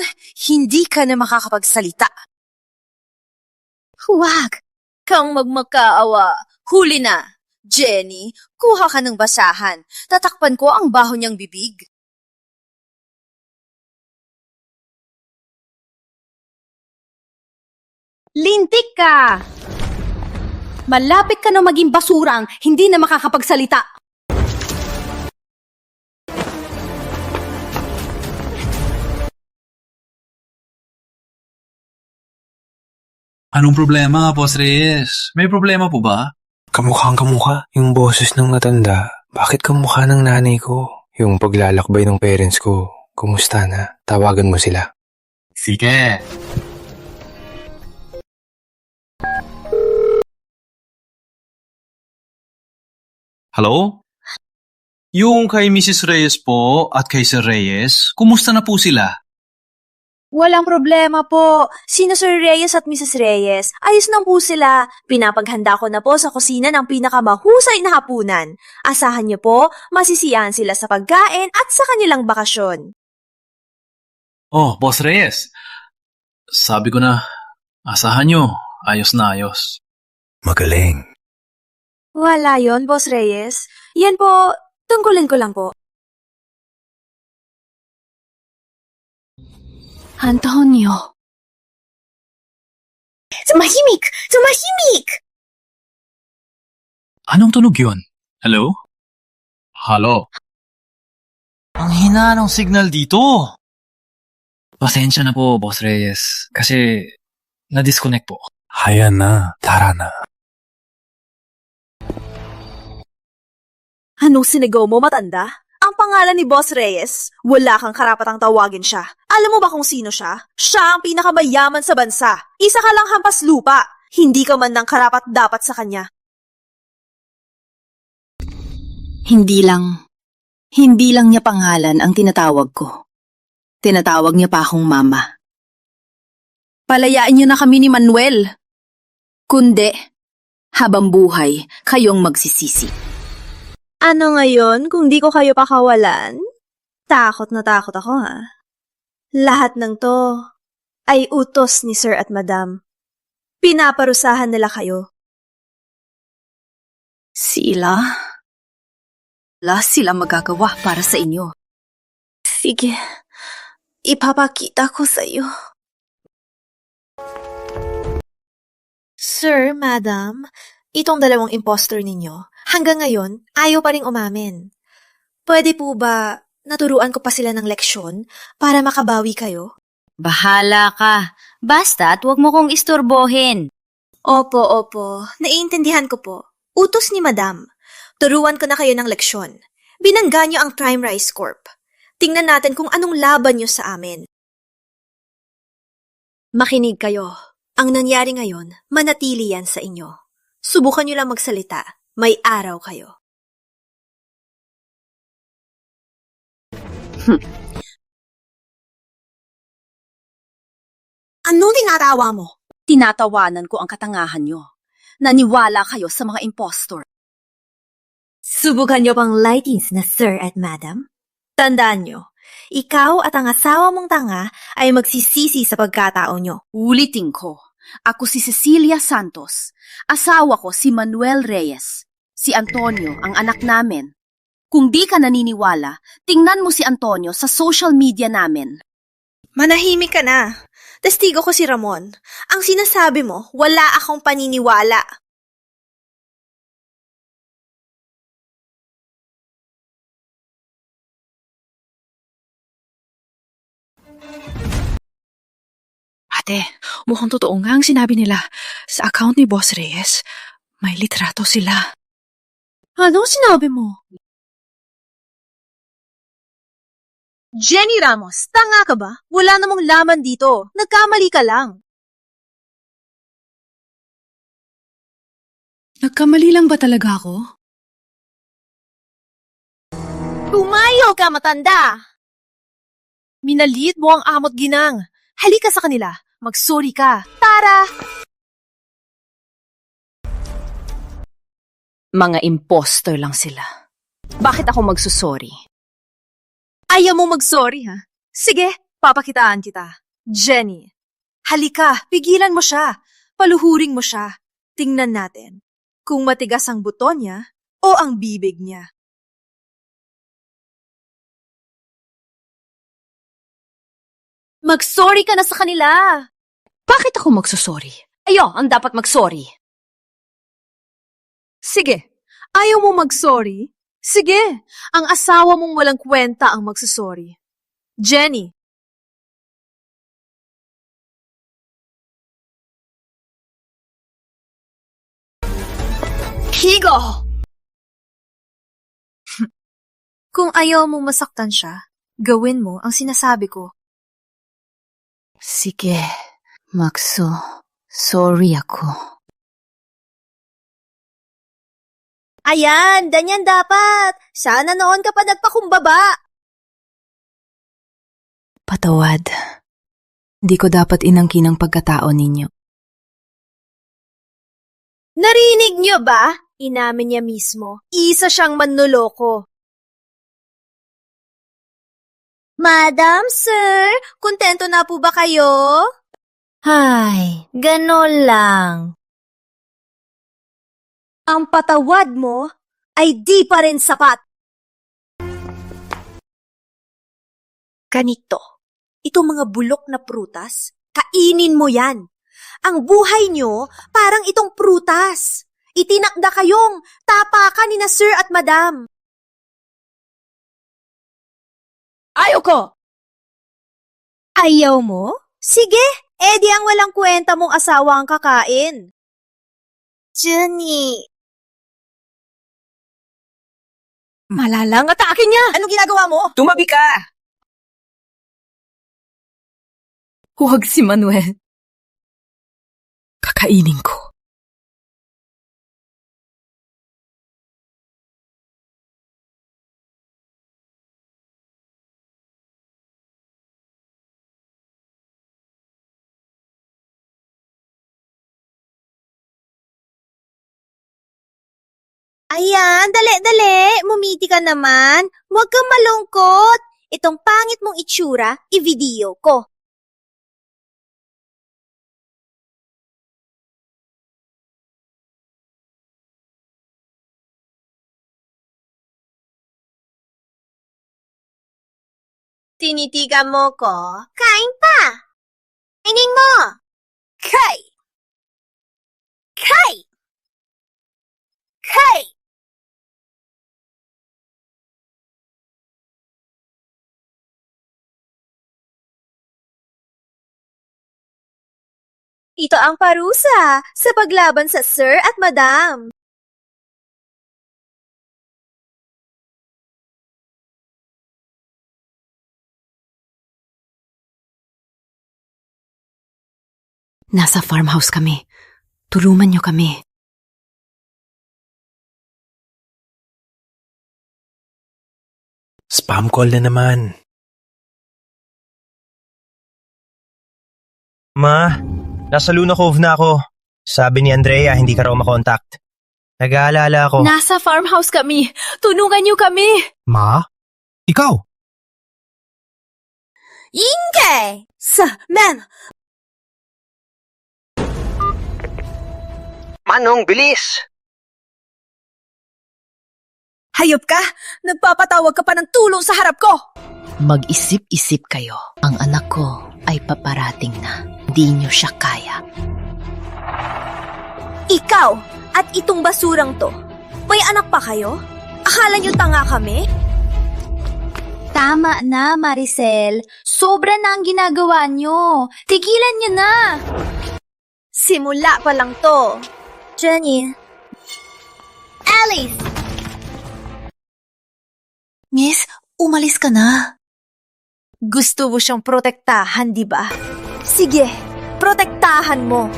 hindi ka na makakapagsalita. Huwag kang magmakaawa. Huli na. Jenny, kuha ka ng basahan. Tatakpan ko ang baho niyang bibig. Lintik ka! Malapit ka na maging basurang, hindi na makakapagsalita. Anong problema, Boss Reyes? May problema po ba? Kamukhang kamukha yung boses ng matanda. Bakit kamukha ng nanay ko? Yung paglalakbay ng parents ko. Kumusta na? Tawagan mo sila. Sige. Hello? Yung kay Mrs. Reyes po at kay Sir Reyes, kumusta na po sila? Walang problema po. Sino Sir Reyes at Mrs. Reyes? Ayos na po sila. Pinapaghanda ko na po sa kusina ng pinakamahusay na hapunan. Asahan niyo po, masisiyahan sila sa pagkain at sa kanilang bakasyon. Oh, Boss Reyes. Sabi ko na, asahan nyo, ayos na ayos. Magaling. Wala yon, Boss Reyes. Yan po, tungkulin ko lang po. Antonio. Tumahimik! Tumahimik! Anong tunog yun? Hello? Hello? Ang hina ng signal dito. Pasensya na po, Boss Reyes. Kasi, na-disconnect po. Haya na. Tara na. Anong sinigaw mo, matanda? Ang pangalan ni Boss Reyes, wala kang karapatang tawagin siya. Alam mo ba kung sino siya? Siya ang pinakamayaman sa bansa. Isa ka lang hampas lupa. Hindi ka man ng karapat dapat sa kanya. Hindi lang niya pangalan ang tinatawag ko. Tinatawag niya pa akong mama. Palayain niyo na kami ni Manuel. Kundi, habang buhay, kayong magsisisi. Ano ngayon kung di ko kayo pakawalan? Takot na takot ako, ha? Lahat ng to ay utos ni Sir at Madam. Pinaparusahan nila kayo. Sila magagawa para sa inyo. Sige, ipapakita ko sa iyo. Sir, Madam, itong dalawang impostor ninyo, hanggang ngayon, ayaw pa rin umamin. Pwede po ba naturuan ko pa sila ng leksyon para makabawi kayo? Bahala ka. Basta't huwag mo kong istorbohin. Opo. Naiintindihan ko po. Utos ni Madam. Turuan ko na kayo ng leksyon. Binangga niyo ang Prime Rice Corp. Tingnan natin kung anong laban niyo sa amin. Makinig kayo. Ang nangyari ngayon, manatili yan sa inyo. Subukan niyo lang magsalita. May araw kayo. Anong tinatawa mo? Tinatawanan ko ang katangahan nyo. Naniwala kayo sa mga impostor. Subukan niyo pang lightings na sir at madam? Tandaan niyo, ikaw at ang asawa mong tanga ay magsisisi sa pagkatao niyo. Ulitin ko. Ako si Cecilia Santos. Asawa ko si Manuel Reyes. Si Antonio, ang anak namin. Kung di ka naniniwala, tingnan mo si Antonio sa social media namin. Manahimik ka na. Testigo ko si Ramon. Ang sinasabi mo, wala akong paniniwala. Ate, mukhang totoo nga ang sinabi nila. Sa account ni Boss Reyes, may litrato sila. Anong sinabi mo? Jenny Ramos, tanga ka ba? Wala namang laman dito. Nagkamali ka lang. Nagkamali lang ba talaga ako? Tumayo ka, matanda! Minalit mo ang amot ginang. Halika sa kanila. Magsorry ka. Tara! Mga impostor lang sila. Bakit ako magsusorry? Ayaw mo mag-sorry, ha? Sige, papakitaan kita. Jenny, halika, pigilan mo siya. Paluhuring mo siya. Tingnan natin kung matigas ang buto niya o ang bibig niya. Magsorry ka na sa kanila. Bakit ako magsusorry? Ayo, ang dapat magsorry. Sige, ayaw mo mag-sorry? Sige, ang asawa mong walang kwenta ang magsusorry. Jenny. Higo! Kung ayaw mong masaktan siya, gawin mo ang sinasabi ko. Sige, Maxo. Sorry ako. Ayan, ganyan dapat. Sana noon ka pa nagpakumbaba. Patawad. Di ko dapat inangkin ang pagkatao ninyo. Narinig niyo ba? Inamin niya mismo. Isa siyang manloloko. Madam, sir, kontento na po ba kayo? Ay, ganon lang. Ang patawad mo ay di pa rin sapat. Ganito, itong mga bulok na prutas, kainin mo yan. Ang buhay nyo parang itong prutas. Itinakda kayong tapakan ni na sir at madam. Ayaw ko! Ayaw mo? Sige, edi ang walang kwenta mong asawa ang kakain. Jenny. Malalang atake niya! Anong ginagawa mo? Tumabi ka! Huwag si Manuel. Kakainin ko. Ayan, dali-dali. Mumiti ka naman. Huwag kang malungkot. Itong pangit mong itsura, i-video ko. Tinitigan mo ko? Kain pa! Kainin mo! Kay! Kay! Kay! Ito ang parusa sa paglaban sa sir at madam. Nasa farmhouse kami. Tulungan niyo kami. Spam call na naman. Ma, nasa Luna Cove na ako. Sabi ni Andrea, hindi ka raw makontakt. Nag-aalala ako. Nasa farmhouse kami. Tulungan niyo kami. Ma? Ikaw? Ingay! Ma'am! Manong, bilis! Hayop ka! Nagpapatawag ka pa ng tulong sa harap ko! Mag-isip-isip kayo. Ang anak ko ay paparating na. Di niyo siya kaya. Ikaw at itong basurang to, may anak pa kayo? Akala niyo tanga kami? Tama na, Maricel. Sobra na ang ginagawa nyo. Tigilan nyo na. Simula pa lang to. Jenny. Alice! Miss, umalis ka na. Gusto mo siyang protektahan, di ba? Sige, protektahan mo.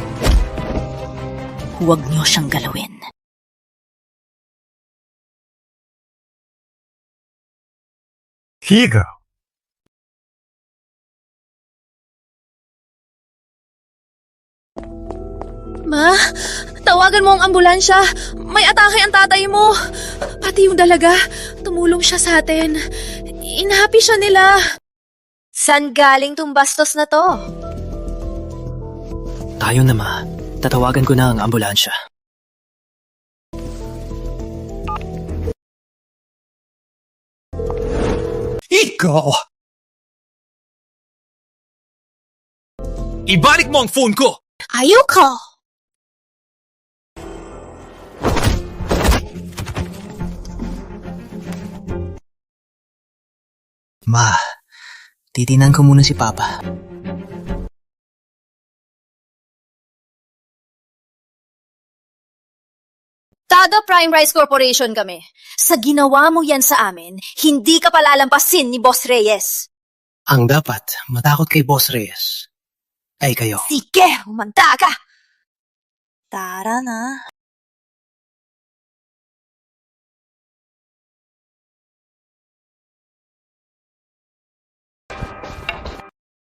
Huwag niyo siyang galawin. Here you go. Ma, tawagan mo ang ambulansya. May atake ang tatay mo. Pati yung dalaga, tumulong siya sa atin. Inahapi siya nila. San galing tong bastos na to? Tayo na, Ma. Tatawagan ko na ang ambulansya. Ikaw! Ibalik mo ang phone ko! Ayoko! Ma, titinan ko muna si Papa. Tada Prime Rice Corporation kami. Sa ginawa mo yan sa amin, hindi ka palalampasin ni Boss Reyes. Ang dapat matakot kay Boss Reyes ay kayo. Sige, humanda ka! Tara na.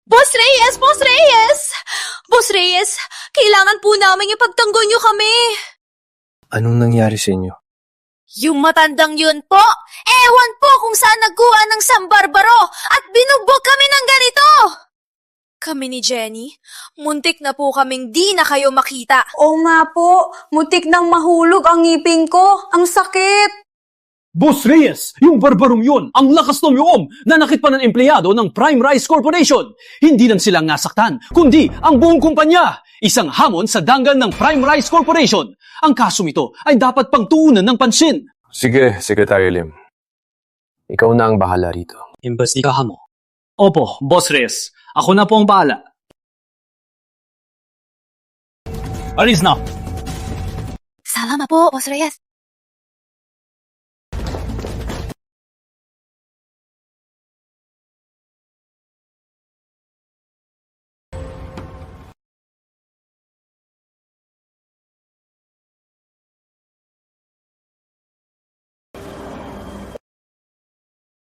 Boss Reyes! Boss Reyes! Boss Reyes, kailangan po namin ipagtanggol niyo kami. Anong nangyari sa inyo? Yung matandang yun po, ewan po kung saan nagkuha ng sambarbaro at binugbog kami ng ganito. Kami ni Jenny, muntik na po kaming di na kayo makita. Oo nga po, muntik nang mahulog ang ngipin ko. Ang sakit! Boss Reyes, yung barbarong yun, ang lakas ng loob, nanakit pa ng empleyado ng Prime Rice Corporation. Hindi lang silang nasaktan, kundi ang buong kumpanya. Isang hamon sa danggal ng Prime Rice Corporation. Ang kasong ito ay dapat pagtuunan ng pansin. Sige, Secretary Lim. Ikaw na ang bahala rito. Imbestigahan mo. Opo, Boss Reyes, ako na po ang bahala. Alis na! Salamat po, Boss Reyes.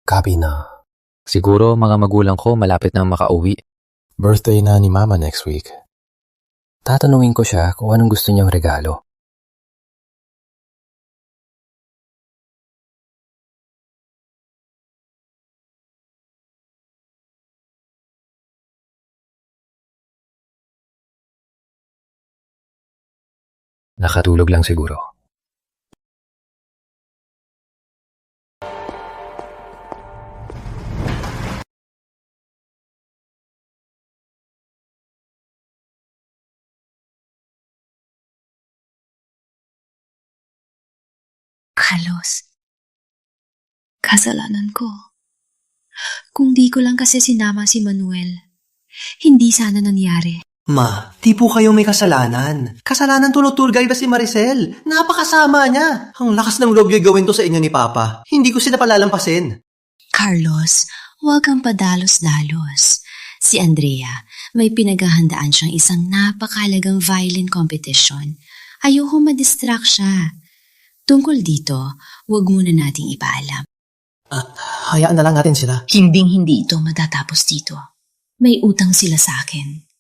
Copy na. Siguro mga magulang ko malapit nang makauwi. Birthday na ni Mama next week. Tatanungin ko siya kung anong gusto niyang regalo. Nakatulog lang siguro. Carlos, kasalanan ko. Kung di ko lang kasi sinama si Manuel, hindi sana nangyari. Ma, di po kayo may kasalanan. Kasalanan to no tour guide ba si Maricel? Napakasama niya. Ang lakas ng loob niya gawin to sa inyo ni Papa. Hindi ko sila palalampasin. Carlos, huwag kang padalos-dalos. Si Andrea, may pinaghahandaan siyang isang napakalagang violin competition. Ayoko madistract siya. Tungkol dito, huwag muna nating ipaalam. Hayaan na lang natin sila. Hinding-hindi ito matatapos dito. May utang sila sa akin.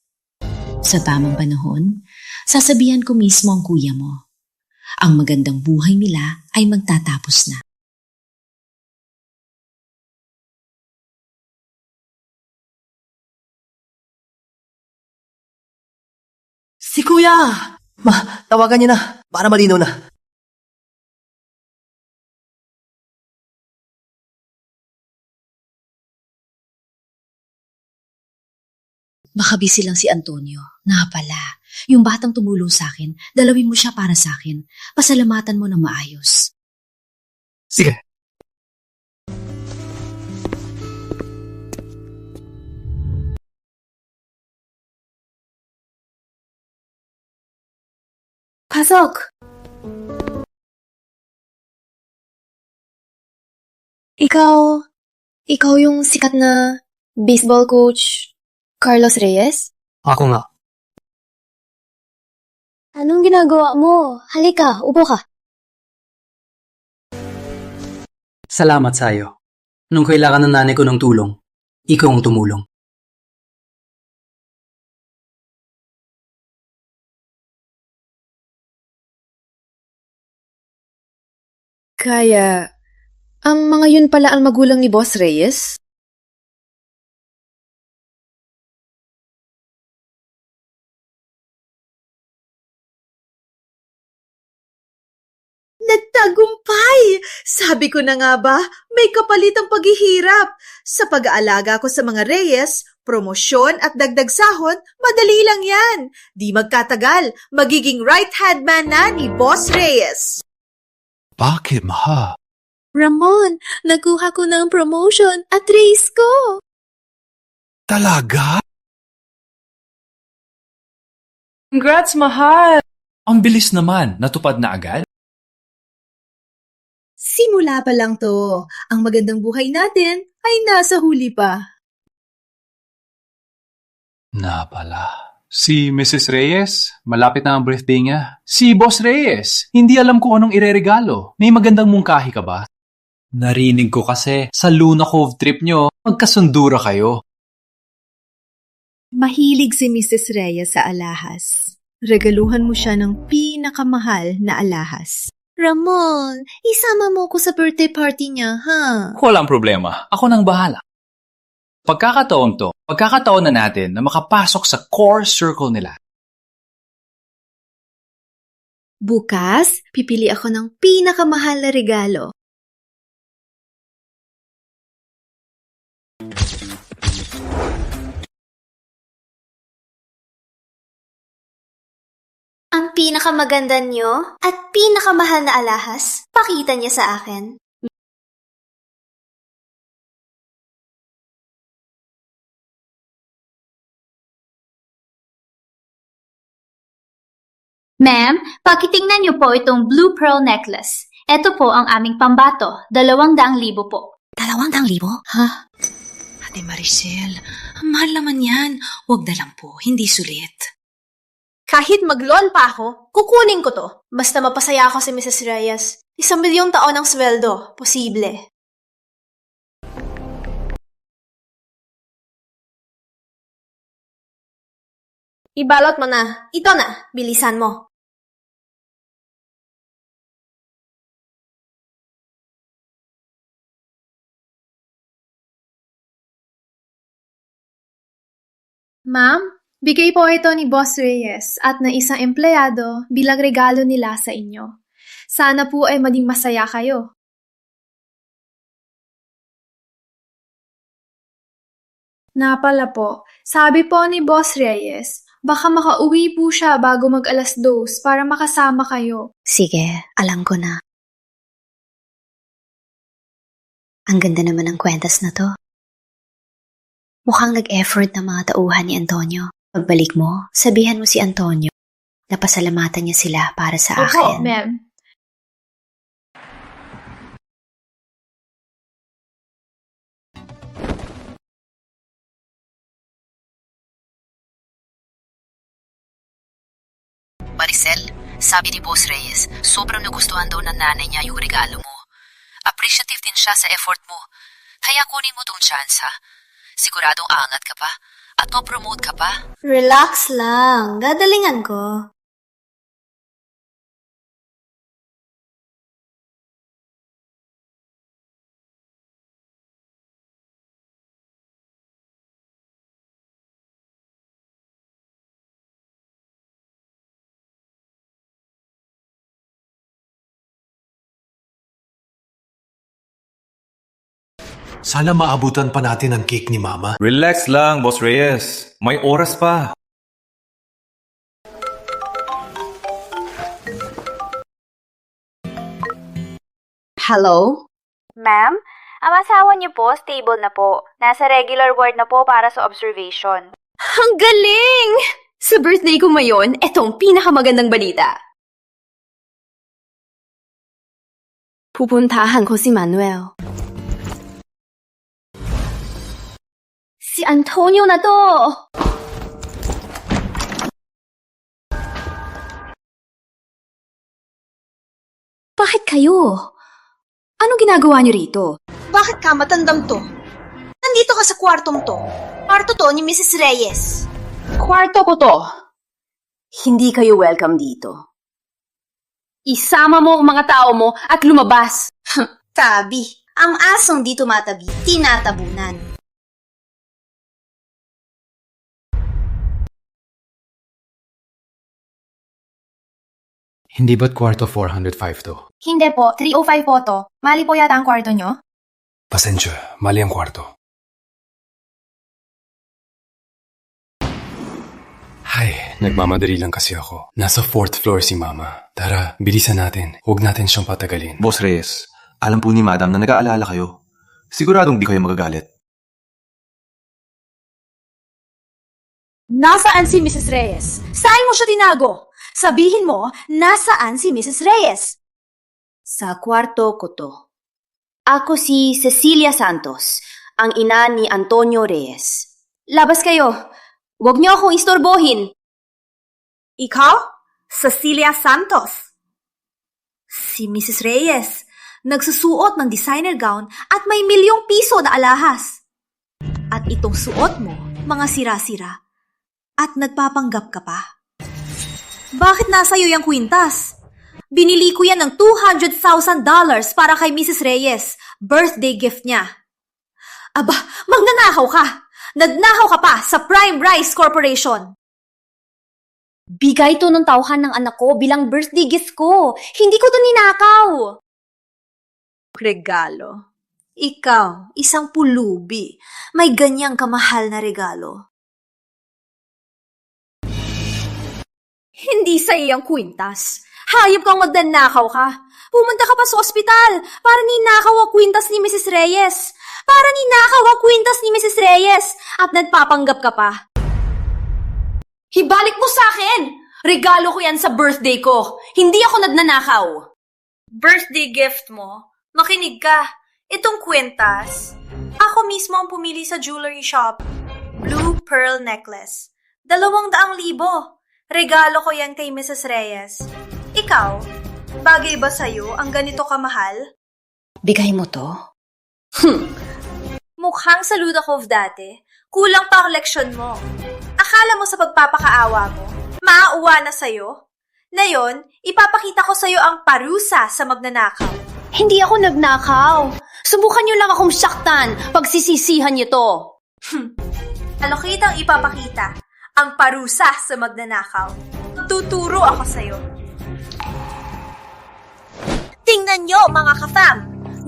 Sa tamang panahon, sasabihan ko mismo ang kuya mo. Ang magandang buhay nila ay magtatapos na. Si Kuya! Ma, tawagan niyo na para malinaw na. Baka busy lang si Antonio. Nga pala, yung batang tumulong sa akin, dalawin mo siya para sa akin. Pasalamatan mo ng maayos. Sige. Pasok! Ikaw yung sikat na baseball coach, Carlos Reyes? Ako nga. Anong ginagawa mo? Halika, upo ka. Salamat sa'yo. Nung kailangan ng nanay ko ng tulong, ikaw ang tumulong. Kaya, ang mga yun pala ang magulang ni Boss Reyes? Nagtagumpay! Sabi ko na nga ba, may kapalit ang paghihirap. Sa pag-aalaga ko sa mga Reyes, promosyon at dagdag sahod, madali lang yan. Di magkatagal, magiging right-hand man na ni Boss Reyes. Bakit, Maha? Ramon, nakuha ko ng promotion at raise ko. Talaga? Congrats, mahal! Ang bilis naman, natupad na agad? Simula pa lang to. Ang magandang buhay natin ay nasa huli pa. Na pala. Si Mrs. Reyes, malapit na ang birthday niya. Si Boss Reyes, hindi alam kung anong ireregalo. May magandang mungkahi ka ba? Narinig ko kasi sa Luna Cove trip nyo, magkasundura kayo. Mahilig si Mrs. Reyes sa alahas. Regaluhan mo siya ng pinakamahal na alahas. Ramon, isama mo ko sa birthday party niya, ha? Walang problema. Ako nang bahala. Pagkakataon na natin na makapasok sa core circle nila. Bukas, pipili ako ng pinakamahal na regalo. Ang pinakamaganda nyo at pinakamahal na alahas, pakita niya sa akin. Ma'am, pakitingnan niyo po itong Blue Pearl Necklace. Ito po ang aming pambato, 200,000 po. 200,000? Ha? Ate Maricel, mahal naman yan. Huwag na lang po, hindi sulit. Kahit mag-loan pa ako, kukunin ko to. Basta mapasaya ako si Mrs. Reyes. 1,000,000 taon ang sweldo. Posible. Ibalot mo na. Ito na. Bilisan mo. Ma'am, bigay po ito ni Boss Reyes at ng isang empleyado bilang regalo nila sa inyo. Sana po ay maging masaya kayo. Napala po, sabi po ni Boss Reyes, baka makauwi po siya bago mag-2:00 para makasama kayo. Sige, alam ko na. Ang ganda naman ng kwentas na to. Mukhang nag-effort na mga tauhan ni Antonio. Pagbalik mo, sabihan mo si Antonio na pasalamatan niya sila para sa akin. Opo, ma'am. Maricel, sabi ni Boss Reyes, sobrang nagustuhan daw ng nanay niya yung regalo mo. Appreciative din siya sa effort mo. Kaya kunin mo tong chance, ha? Siguradong aangat ka pa at ma-promote ka pa. Relax lang. Gagalingan ko. Sana maabutan pa natin ang cake ni Mama. Relax lang, Boss Reyes. May oras pa. Hello? Ma'am, ang asawa niyo po, stable na po. Nasa regular ward na po para sa observation. Ang galing! Sa birthday ko ngayon, etong pinakamagandang balita. Pupuntahan ko si Manuel. Si Antonio na to! Bakit kayo? Anong ginagawa niyo rito? Bakit ka matandang to? Nandito ka sa kwartong to. Kwarto to ni Mrs. Reyes. Kwarto ko to. Hindi kayo welcome dito. Isama mo ang mga tao mo at lumabas. Tabi, ang asong di tumatabi, tinatabunan. Hindi ba't kwarto 405 to? Hindi po, 305 po to. Mali po yata ang kwarto nyo. Pasensya, mali ang kwarto. Hay, nagmamadali lang kasi ako. Nasa 4th floor si Mama. Tara, bilisan natin. Huwag natin siyang patagalin. Boss Reyes, alam po ni Madam na nag-aalala kayo. Siguradong di kayo magagalit. Nasaan si Mrs. Reyes? Saan mo siya tinago? Sabihin mo, nasaan si Mrs. Reyes? Sa kwarto ko to. Ako si Cecilia Santos, ang ina ni Antonio Reyes. Labas kayo. Huwag niyo akong istorbohin. Ikaw? Cecilia Santos. Si Mrs. Reyes, nagsusuot ng designer gown at may ₱1,000,000 na alahas. At itong suot mo, mga sira-sira. At nagpapanggap ka pa. Bakit nasa iyo yung kwintas? Binili ko yan ng $200,000 para kay Mrs. Reyes. Birthday gift niya. Aba, magnanakaw ka! Nagnakaw ka pa sa Prime Rice Corporation. Bigay to ng tauhan ng anak ko bilang birthday gift ko. Hindi ko to ninakaw. Regalo. Ikaw, isang pulubi. May ganyang kamahal na regalo. Hindi sa iyang kwintas. Hayop kang magnanakaw ka. Pumunta ka pa sa ospital para ninakaw ang kwintas ni Mrs. Reyes. Para ninakaw ang kwintas ni Mrs. Reyes at nagpapanggap ka pa. Ibalik mo sa akin! Regalo ko yan sa birthday ko. Hindi ako nagnanakaw. Birthday gift mo? Makinig ka. Itong kwintas, ako mismo ang pumili sa jewelry shop. Blue pearl necklace. 200,000. Regalo ko yan kay Mrs. Reyes. Ikaw, bagay ba sa'yo ang ganito kamahal? Bigay mo to? Mukhang Saludakov dati. Kulang pa koleksyon mo. Akala mo sa pagpapakaawa mo, maauwa na sa'yo? Ngayon, ipapakita ko sa'yo ang parusa sa magnanakaw. Hindi ako nagnakaw. Subukan niyo lang akong saktan. Pagsisisihan niyo to. Alokitang ipapakita ang parusa sa magnanakaw. Tuturo ako sa'yo. Tingnan nyo, mga ka-fam!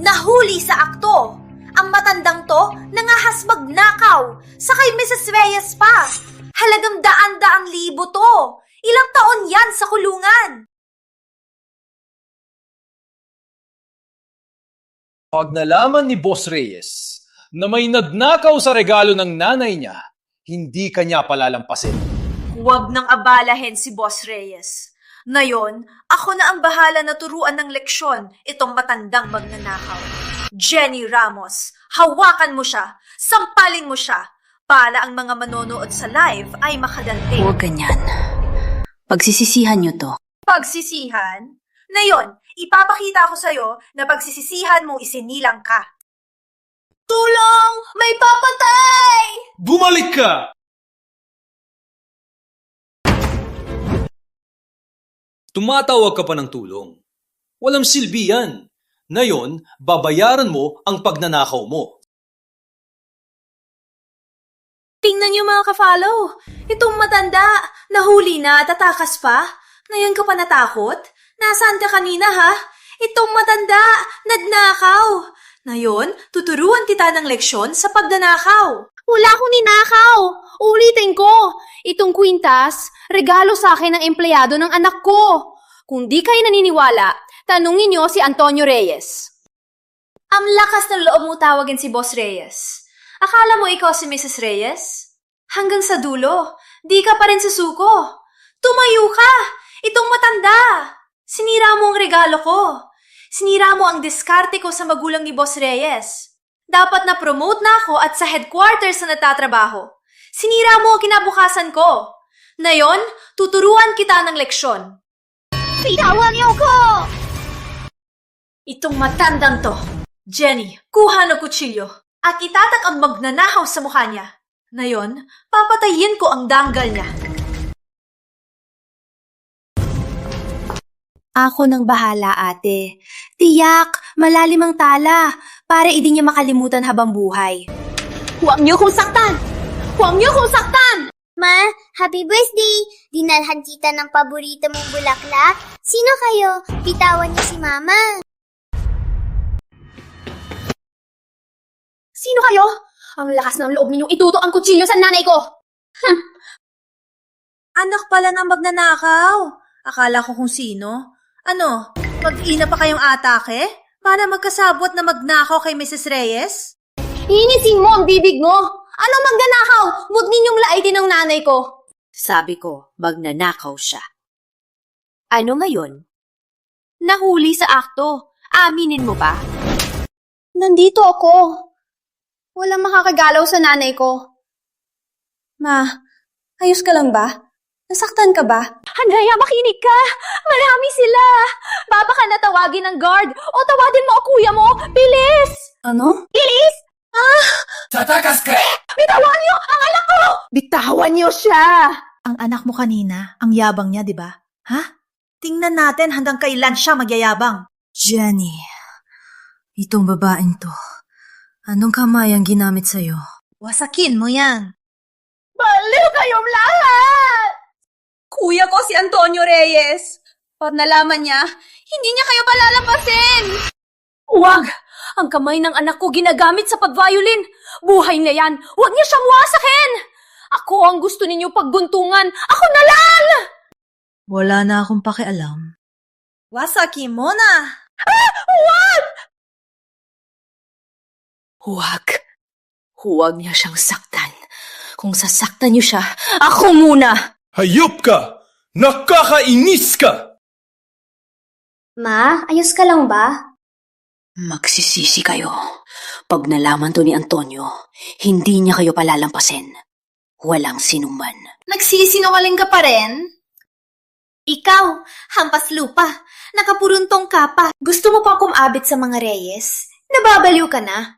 Nahuli sa akto! Ang matandang to, nangahas magnakaw! Sa kay Mrs. Reyes pa! Halagang daan-daang libo to! Ilang taon yan sa kulungan! Pag nalaman ni Boss Reyes na may nagnakaw sa regalo ng nanay niya, hindi kanya palalampasin. Huwag nang abalahin si Boss Reyes. Ngayon, ako na ang bahala na turuan ng leksyon itong matandang magnanakaw. Jenny Ramos, hawakan mo siya, sampalin mo siya, para ang mga manonood sa live ay makaganti. Huwag ganyan. Pagsisisihan niyo to. Pagsisihan? Ngayon, ipapakita ko sa'yo na pagsisisihan mo isinilang ka. Tulong! May papatay! Bumalik ka! Tumatawag ka pa ng tulong. Walang silbi yan. Ngayon, babayaran mo ang pagnanakaw mo. Tingnan niyo mga ka-follow. Itong matanda, nahuli na at tatakas pa. Ngayon ka pa natakot? Nasaan ka kanina ha? Itong matanda, nagnakaw. Ngayon, tuturuan kita ng leksyon sa pagnanakaw. Wala akong ninakaw. Ulitin ko. Itong kwintas, regalo sa akin ng empleyado ng anak ko. Kung di kayo naniniwala, tanungin niyo si Antonio Reyes. Ang lakas ng loob mo tawagin si Boss Reyes. Akala mo ikaw si Mrs. Reyes? Hanggang sa dulo, di ka pa rin susuko. Tumayo ka! Itong matanda! Sinira mo ang regalo ko. Sinira mo ang diskarte ko sa magulang ni Boss Reyes. Dapat na-promote na ako at sa headquarters na natatrabaho. Sinira mo ang kinabukasan ko. Ngayon, tuturuan kita ng leksyon. Bitawan niyo ko! Itong matandang to. Jenny, kuha ng kutsilyo at itatak ang magnanakaw sa mukha niya. Ngayon, papatayin ko ang danggal niya. Ako nang bahala, ate. Tiyak, malalim ang tala para hindi niya makalimutan habang buhay. Huwag niyo kong saktan! Huwag niyo kong saktan! Ma, happy birthday! Dinalhan kita ng paborito mong bulaklak. Sino kayo? Bitawan niyo si Mama. Sino kayo? Ang lakas ng loob ninyong itutok ang kutsilyo sa nanay ko! Anak pala ng magnanakaw. Akala ko kung sino. Ano, mag-ina pa kayong atake? Para magkasabot na magnakaw kay Mrs. Reyes? Inisin mo ang bibig mo! Ano magnanakaw? Huwag ninyong laitin ang nanay ko! Sabi ko, magnanakaw siya. Ano ngayon? Nahuli sa akto. Aminin mo ba? Nandito ako. Walang makakagalaw sa nanay ko. Ma, ayos ka lang ba? Nasaktan ka ba? Andrea, makinig ka! Marami sila! Baba ka na tawagin ng guard o tawagin mo ang kuya mo! Bilis! Ano? Bilis! Tatakas ka! Bitawan niyo ang anak ko! Bitawan niyo siya! Ang anak mo kanina, ang yabang niya, di ba? Ha? Tingnan natin hanggang kailan siya magyayabang. Jenny, itong babaeng to, anong kamay ang ginamit sa'yo? Wasakin mo yan. Baliw kayong lahat! Kuya ko si Antonio Reyes. Pag nalaman niya, hindi niya kayo palalampasin. Huwag! Ang kamay ng anak ko ginagamit sa pag-violin. Buhay na yan. Huwag niya siyang wasakin! Ako ang gusto ninyo pagguntungan. Ako na lang! Wala na akong pakialam. Wasakin mo na. Huwag! Huwag. Huwag niya siyang saktan. Kung sasaktan niyo siya, ako muna! Hayop ka! Nakakainis ka! Ma, ayos ka lang ba? Magsisisi kayo. Pag nalaman to ni Antonio, hindi niya kayo palalampasin. Walang sinuman. Nagsisinungaling ka pa rin? Ikaw, hampas lupa. Nakapuruntong ka pa. Gusto mo pa kumabit sa mga Reyes? Nababaliw ka na.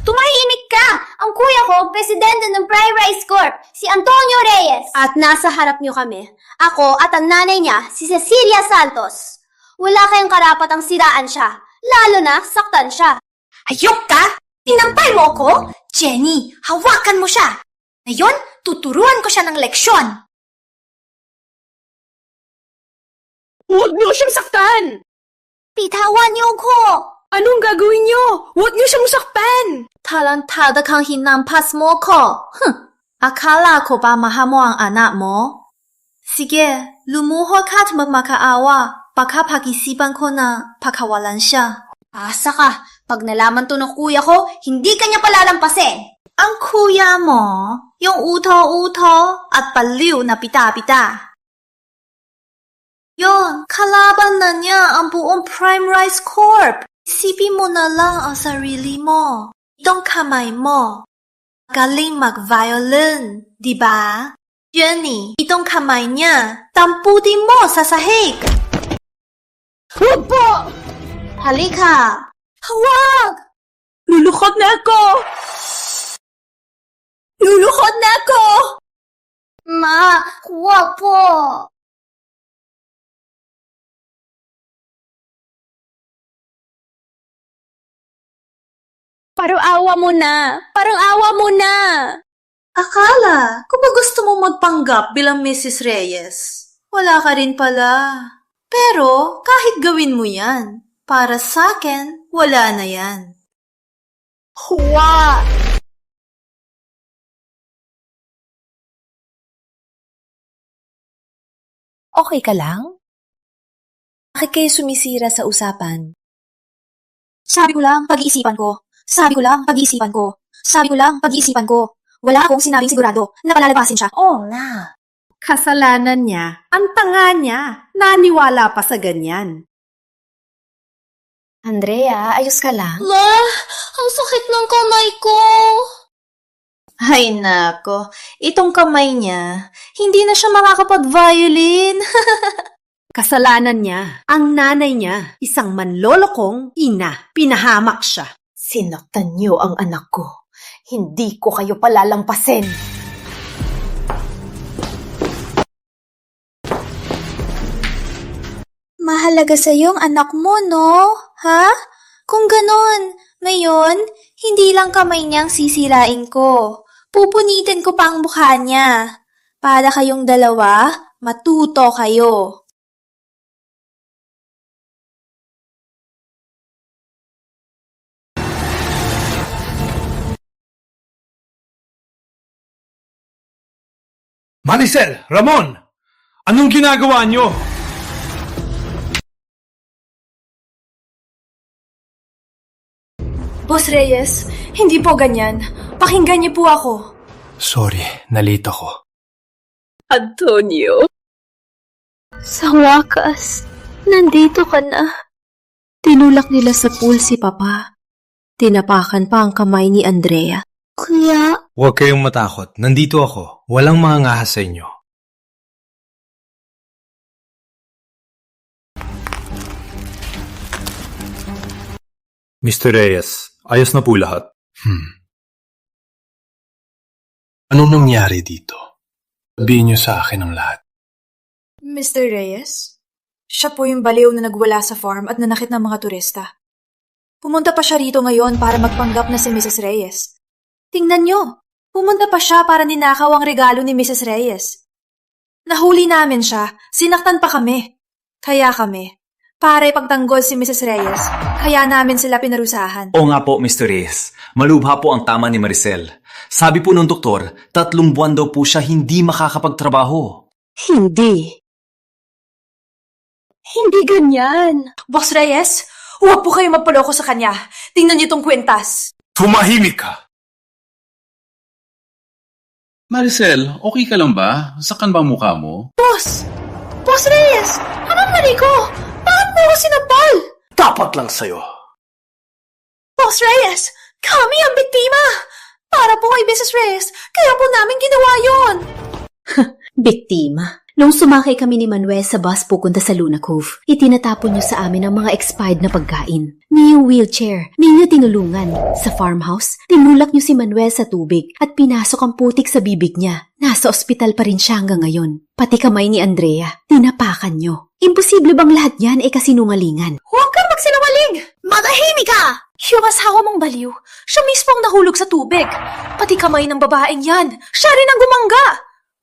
Tumahimik ka! Ang kuya ko, presidente ng Prime Rice Corp, si Antonio Reyes. At nasa harap niyo kami. Ako at ang nanay niya, si Cecilia Santos. Wala kayong karapatang siraan siya, lalo na saktan siya. Hayop ka! Tinampal mo ko? Jenny, hawakan mo siya! Ngayon, tuturuan ko siya ng leksyon. Huwag niyo siyang saktan! Bitawan niyo ko! Anong gagawin niyo? Huwag niyo siyang saktan! Talantada kang hinampas mo ko. Akala ko ba mahal mo ang anak mo? Sige, lumuhod ka at magmakaawa. Baka pag-isipan ko na pakawalan siya. Asa ka, pag nalaman to ng kuya ko, hindi ka niya palalampasin. Ang kuya mo, yung uto-uto at baliw na pita-pita. Yon, kalaban na niya ang buong Prime Rice Corp. Isipin mo na lang ang sarili mo. Itong kamay mo. Galing mag-violin, di ba? Jenny, itong kamay niya. Tamputin mo sa sahig. Huwag po! Halika! Huwag! Lulukot na ako! Lulukot na ako! Ma, huwag po! Parang awa mo na. Parang awa mo na. Akala ko ba gusto mo magpanggap bilang Mrs. Reyes? Wala ka rin pala. Pero kahit gawin mo yan, para sa akin, wala na yan. Huwag! Okay ka lang? Bakit kayo sumisira sa usapan? Sabi ko lang, pag-iisipan ko. Sabi ko lang, pag-iisipan ko. Sabi ko lang, pag-iisipan ko. Wala akong sinabing sigurado na palalabasin siya. Oo na. Kasalanan niya. Ang tanga niya. Naniwala pa sa ganyan. Andrea, ayos ka lang? Ma, ang sakit ng kamay ko. Ay nako, itong kamay niya, hindi na siya makakapag-violin. Kasalanan niya. Ang nanay niya, isang manlolokong ina. Pinahamak siya. Sinaktan niyo ang anak ko. Hindi ko kayo palalampasin. Mahalaga sa'yo ang anak mo, no? Ha? Kung ganon, ngayon, hindi lang kamay niyang sisirain ko. Pupunitin ko pa ang mukha niya. Para kayong dalawa, matuto kayo. Maricel! Ramon! Anong ginagawa niyo? Boss Reyes, hindi po ganyan. Pakinggan niyo po ako. Sorry, nalito ko. Antonio? Sa wakas, nandito ka na. Tinulak nila sa pool si Papa. Tinapakan pa ang kamay ni Andrea. Kuya, Huwag kayong matakot. Nandito ako. Walang mga ngahas sa inyo. Mr. Reyes, ayos na po lahat. Anong nangyari dito? Sabihin niyo sa akin ang lahat. Mr. Reyes? Siya po yung baliw na nagwala sa farm at nanakit ng mga turista. Pumunta pa siya rito ngayon para magpanggap na si Mrs. Reyes. Tingnan niyo, pumunta pa siya para ninakaw ang regalo ni Mrs. Reyes. Nahuli namin siya, sinaktan pa kami. Kaya kami, para ipagtanggol si Mrs. Reyes, kaya namin sila pinarusahan. Oo nga po, Mr. Reyes. Malubha po ang tama ni Maricel. Sabi po ng doktor, 3 buwan daw po siya hindi makakapagtrabaho. Hindi. Hindi ganyan. Boss Reyes, huwag po kayo magpaloko sa kanya. Tingnan niyo tong kwentas. Tumahimik ka! Maricel, okay ka lang ba? Sakan ba ang mukha mo? Boss! Boss Reyes! Anong mali ko? Bakit mo ako sinampal? Dapat lang sa'yo. Boss Reyes! Kami ang biktima! Para po kay Mrs. Reyes, kaya po namin ginawa yon. Biktima. Nung sumakay kami ni Manuel sa bus pupunta sa Luna Cove, itinatapon niyo sa amin ang mga expired na pagkain. Ni yung wheelchair, ninyo tinulungan. Sa farmhouse, tinulak niyo si Manuel sa tubig at pinasok ang putik sa bibig niya. Nasa ospital pa rin siya hanggang ngayon. Pati kamay ni Andrea, tinapakan niyo. Imposible bang lahat yan ay kasinungalingan? Huwag kang magsinungaling! Matahimik ka! Yung asawa mong baliw, siya mismo ang nahulog sa tubig. Pati kamay ng babaeng yan, siya rin ang gumangga.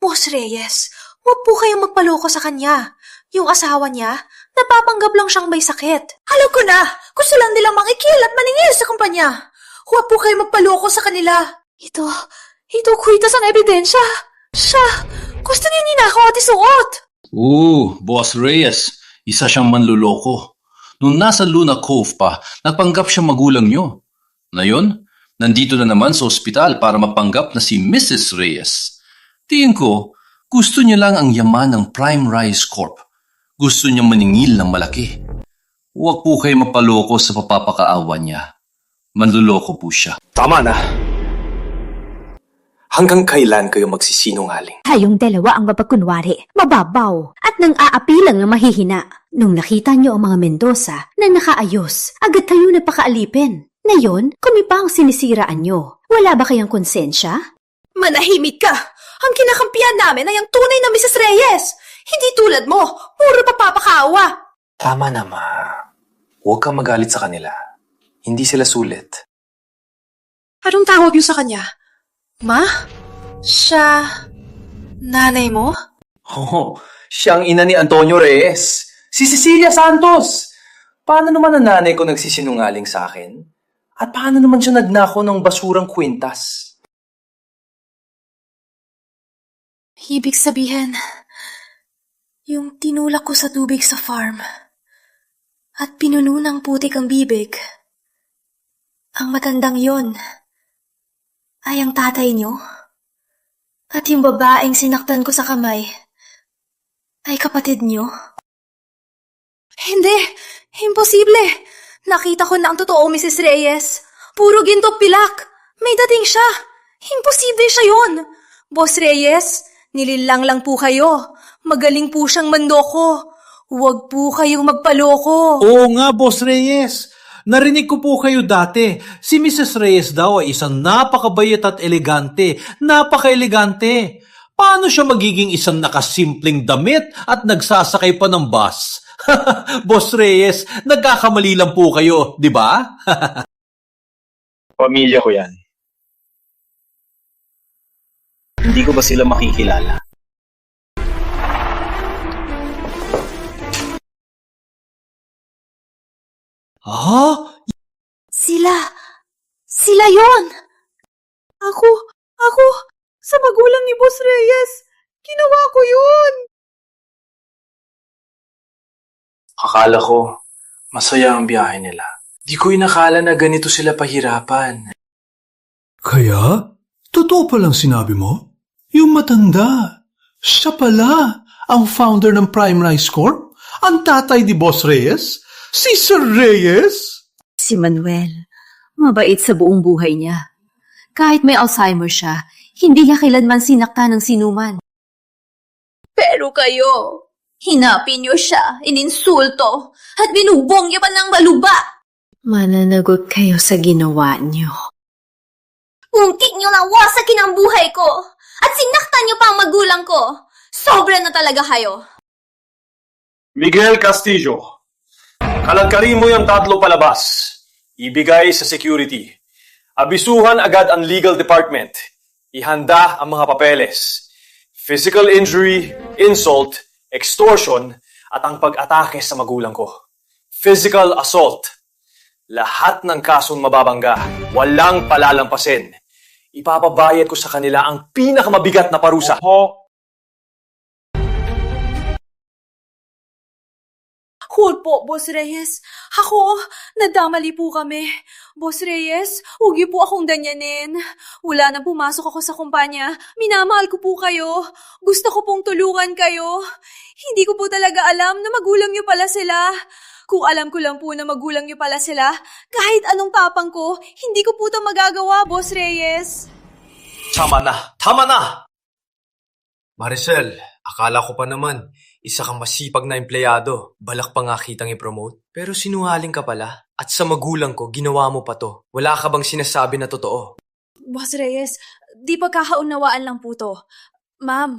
Boss Reyes, huwag po kayong magpaloko sa kanya. Yung asawa niya, napapanggap lang siyang may sakit. Alam ko na, gusto lang nilang mangikil at maningil sa kumpanya. Huwag po kayong magpaloko sa kanila. Ito kwitas ang ebidensya. Siya, gusto niya ninakaw at isuot. Boss Reyes, isa siyang manluloko. Nung nasa Luna Cove pa, nagpanggap siya magulang niyo. Ngayon, nandito na naman sa ospital para mapanggap na si Mrs. Reyes. Tingin ko, gusto niya lang ang yaman ng Prime Rice Corp. Gusto niya maningil ng malaki. Huwag po kayo mapaloko sa papapakaawa niya. Manluloko po siya. Tama na. Hanggang kailan kayo magsisinungaling? Kayong dalawa ang mapagkunwari, mababaw, at nang aapilang na mahihina. Nung nakita niyo ang mga Mendoza na nakaayos, agad kayo napakaalipin. Ngayon, kumi pa ang sinisiraan niyo. Wala ba kayang konsensya? Manahimik ka! Ang kinakampihan namin ay ang tunay na Mrs. Reyes! Hindi tulad mo, puro papapakawa! Tama na, Ma. Huwag kang magalit sa kanila. Hindi sila sulit. Anong tawag niyo sa kanya? Ma? Siya... nanay mo? Oo, siya ang ina ni Antonio Reyes. Si Cecilia Santos! Paano naman ang nanay ko nagsisinungaling sa akin? At paano naman siya nagnako ng basurang kwintas? Ibig sabihin, yung tinulak ko sa tubig sa farm at pinuno ng putik ang bibig, ang matandang yon ay ang tatay niyo? At yung babaeng sinaktan ko sa kamay ay kapatid niyo? Hindi! Imposible! Nakita ko na ang totoo, Mrs. Reyes. Puro ginto pilak. May dating siya. Imposible siya yun. Boss Reyes, nililang lang po kayo. Magaling po siyang mandoko. Huwag po kayong magpaloko. Oo nga, Boss Reyes. Narinig ko po kayo dati. Si Mrs. Reyes daw ay isang napakabayat at elegante. Napaka-elegante. Paano siya magiging isang nakasimpleng damit at nagsasakay pa ng bus? Boss Reyes, nagkakamali lang po kayo, di ba? Pamilya ko yan. Hindi ko ba sila makikilala? Sila yon. Ako, sa magulang ni Boss Reyes. Ginawa ko yun. Akala ko, masaya ang biyahe nila. Di ko inakala na ganito sila pahirapan. Kaya? Totoo palang sinabi mo? Yung matanda, siya pala ang founder ng Prime Rice Corp? Ang tatay ni Boss Reyes? Si Sir Reyes? Si Manuel, mabait sa buong buhay niya. Kahit may Alzheimer siya, hindi niya kailanman sinaktan ng sinuman. Pero kayo, hinapin niyo siya, ininsulto, at binubong niyo pa ng maluba. Mananagot kayo sa ginawa niyo. Unti niyo nawasakin ang buhay ko at sinaktan niyo pa ang magulang ko. Sobra na talaga kayo. Miguel Castillo, kalagkarin mo yung tatlo palabas. Ibigay sa security. Abisuhan agad ang legal department. Ihanda ang mga papeles. Physical injury, insult, extortion, at ang pag-atake sa magulang ko. Physical assault. Lahat ng kasong mababangga, walang palalampasin. Ipapabayad ko sa kanila ang pinakamabigat na parusa. Hold po, Boss Reyes. Ako, nadamali po kami. Boss Reyes, huwag niyo po akong danyanin. Wala na pumasok ako sa kumpanya. Minamahal ko po kayo. Gusto ko pong tulungan kayo. Hindi ko po talaga alam na magulang niyo pala sila. Kung alam ko lang po na magulang niyo pala sila, kahit anong tapang ko, hindi ko po ito magagawa, Boss Reyes. Tama na! Tama na! Maricel, akala ko pa naman, isa kang masipag na empleyado. Balak pa nga kitang i-promote. Pero sinungaling ka pala. At sa magulang ko, ginawa mo pa to. Wala ka bang sinasabi na totoo? Boss Reyes, di pagkakaunawaan lang po to. Ma'am,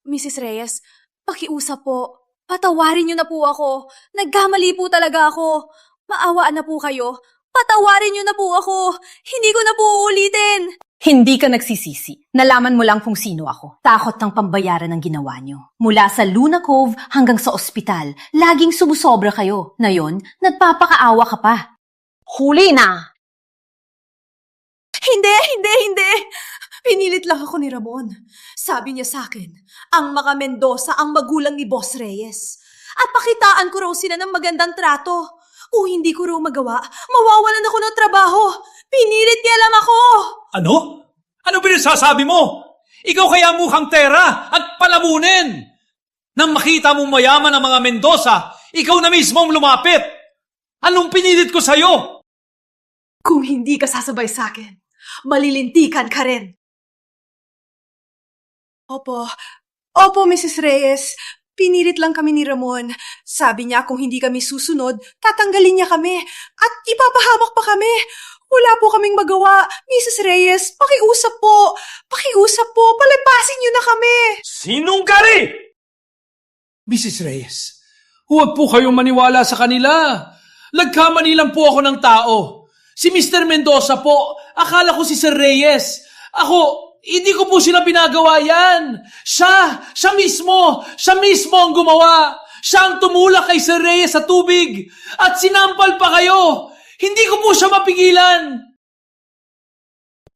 Mrs. Reyes, pakiusap po. Patawarin niyo na po ako. Nagkamali po talaga ako. Maawaan na po kayo. Patawarin niyo na po ako. Hindi ko na po uulitin. Hindi ka nagsisisi. Nalaman mo lang kung sino ako. Takot ng pambayaran ng ginawa niyo. Mula sa Luna Cove hanggang sa ospital, laging sumusobra kayo. Ngayon, nagpapakaawa ka pa. Huli na! Hindi! Pinilit lang ako ni Ramon. Sabi niya sa akin, ang mga Mendoza ang magulang ni Boss Reyes. At pakitaan ko raw sila ng magandang trato. Kung hindi ko raw magawa, mawawalan ako ng trabaho. Pinilit niya lang ako. Ano? Ano pinasasabi mo? Ikaw kaya mukhang tera at palamunin. Nang makita mong mayaman ang mga Mendoza, ikaw na mismo ang lumapit. Anong pinilit ko sa'yo? Kung hindi ka sasabay sa akin, malilintikan ka rin. Opo. Opo, Mrs. Reyes. Pinilit lang kami ni Ramon. Sabi niya kung hindi kami susunod, tatanggalin niya kami. At ipapahamak pa kami. Wala po kaming magawa. Mrs. Reyes, pakiusap po. Pakiusap po. Palabasin niyo na kami. Sinunggari! Mrs. Reyes, huwag po kayong maniwala sa kanila. Nagkamali lang po ako ng tao. Si Mr. Mendoza po, akala ko si Sir Reyes. Ako, hindi ko po sila pinagawa yan. Siya mismo ang gumawa. Siya ang tumulak kay Sir Reyes sa tubig. At sinampal pa kayo. Hindi ko po siya mapigilan.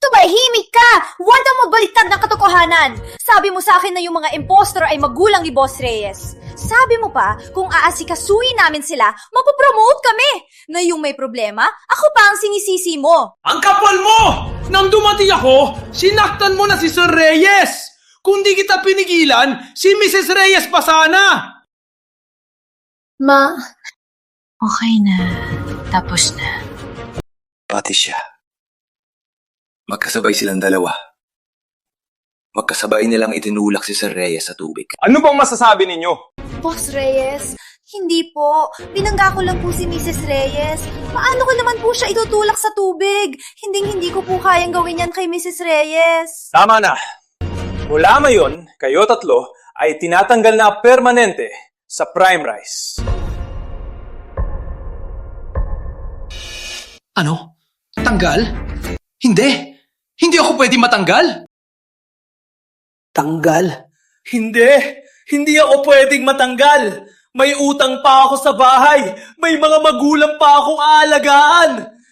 Tumahimik ka! Huwag na mabaliktad ng katotohanan! Sabi mo sa akin na yung mga impostor ay magulang ni Boss Reyes. Sabi mo pa, kung aasikasuhin namin sila, mapopromote kami. Na yung may problema, ako pa ang sinisisi mo. Ang kapal mo! Nang dumating ako, sinaktan mo na si Sir Reyes! Kung di kita pinigilan, si Mrs. Reyes pa sana! Ma, okay na. Tapos na. Pati siya. Magkasabay silang dalawa. Magkasabay nilang itinulak si Sir Reyes sa tubig. Ano bang masasabi ninyo? Boss Reyes, hindi po. Binangga ko lang po si Mrs. Reyes. Paano ko naman po siya itutulak sa tubig? Hindi ko po kayang gawin yan kay Mrs. Reyes. Tama na. Mula ngayon, kayo tatlo ay tinatanggal na permanente sa Prime Rice. Ano? Tanggal? Hindi! Hindi ako pwede matanggal! Tanggal? Hindi! Hindi ako pwedeng matanggal! May utang pa ako sa bahay! May mga magulang pa akong aalagaan!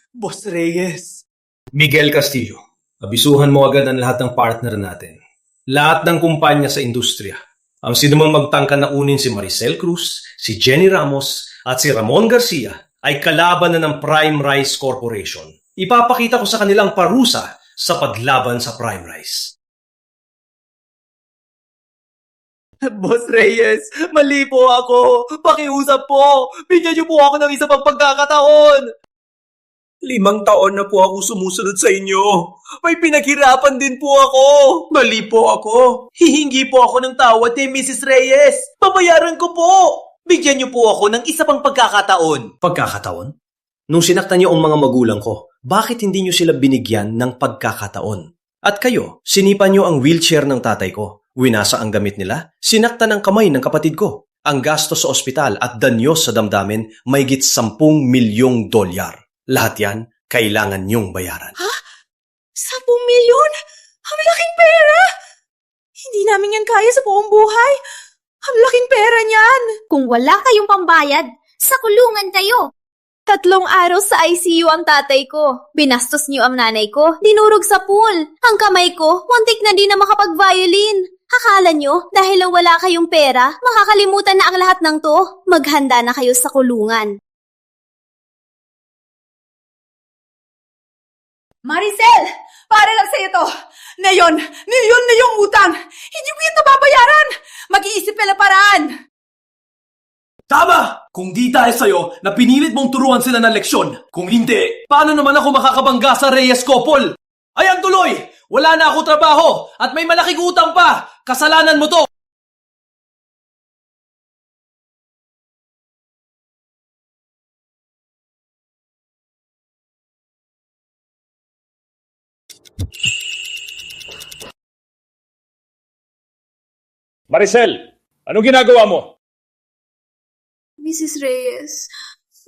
Boss Reyes! Miguel Castillo, abisuhan mo agad ang lahat ng partner natin. Lahat ng kumpanya sa industriya. Ang sinumang magtangka na unin si Maricel Cruz, si Jenny Ramos, at si Ramon Garcia ay kalaban na ng Prime Rice Corporation. Ipapakita ko sa kanilang parusa sa paglaban sa Prime Rice. Boss Reyes, mali po ako. Pakiusap po. Bigyan niyo po ako ng isa pang pagkakataon. 5 taon na po ako sumusunod sa inyo. May pinaghirapan din po ako. Mali po ako. Hihingi po ako ng tawad kay Mrs. Reyes. Babayaran ko po. Bigyan niyo po ako ng isa pang pagkakataon. Pagkakataon? Nung sinaktan niyo ang mga magulang ko, bakit hindi niyo sila binigyan ng pagkakataon? At kayo, sinipan niyo ang wheelchair ng tatay ko. Winasa ang gamit nila, sinaktan ang kamay ng kapatid ko. Ang gastos sa ospital at danyos sa damdamin, mahigit 10 milyong dolyar. Lahat yan, kailangan niyong bayaran. Ha? 10 milyon? Ang laking pera! Hindi namin yan kaya sa buong buhay. Ang laking pera niyan! Kung wala kayong pambayad, sa kulungan kayo. 3 araw sa ICU ang tatay ko. Binastos niyo ang nanay ko, dinurog sa pool. Ang kamay ko, wantik na din na makapag-violin. Akala nyo, dahil lang wala kayong pera, makakalimutan na ang lahat ng to. Maghanda na kayo sa kulungan. Maricel! Para lang sa'yo to! Ngayon, milyon na yung utang! Hindi ko yan nababayaran! Mag-iisip pala paraan! Tama! Kung di dahil sa'yo na pinilit mong turuan sila ng leksyon. Kung hindi, paano naman ako makakabangga sa Reyes Couple? Ayan tuloy! Wala na ako trabaho at may malaking utang pa! Kasalanan mo to! Maricel, anong ginagawa mo? Mrs. Reyes,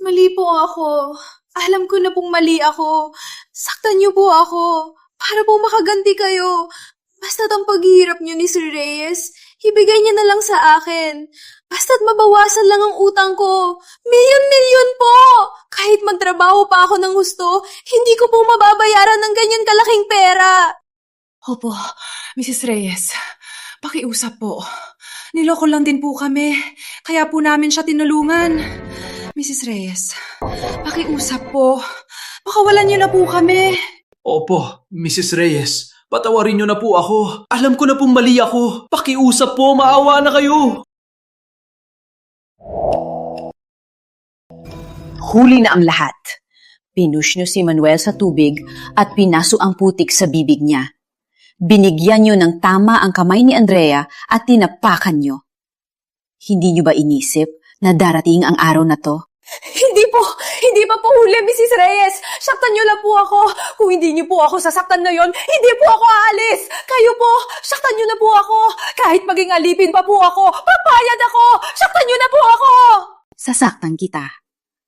mali po ako. Alam ko na pong mali ako. Saktan niyo po ako. Para po makaganti kayo. Basta't ang paghihirap niyo ni Sir Reyes, ibigay niya na lang sa akin. Basta't mabawasan lang ang utang ko. Milyon-milyon po! Kahit magtrabaho pa ako ng gusto, hindi ko po mababayaran ng ganyan kalaking pera. Opo, Mrs. Reyes, pakiusap po. Niloko lang din po kami, kaya po namin siya tinulungan. Mrs. Reyes, pakiusap po. Pakawalan niyo na po kami. Opo, Mrs. Reyes, patawarin niyo na po ako. Alam ko na pong mali ako. Pakiusap po, maawa na kayo. Huli na ang lahat. Pinush niyo si Manuel sa tubig at pinaso ang putik sa bibig niya. Binigyan nyo ng tama ang kamay ni Andrea at tinapakan nyo. Hindi nyo ba inisip na darating ang araw na to? Hindi pa po huli, Mrs. Reyes. Saktan niyo lang po ako. Kung hindi niyo po ako sasaktan na yon, hindi po ako aalis. Kayo po, saktan niyo na po ako. Kahit maging alipin pa po ako, papayag ako. Saktan niyo na po ako. Sasaktan kita.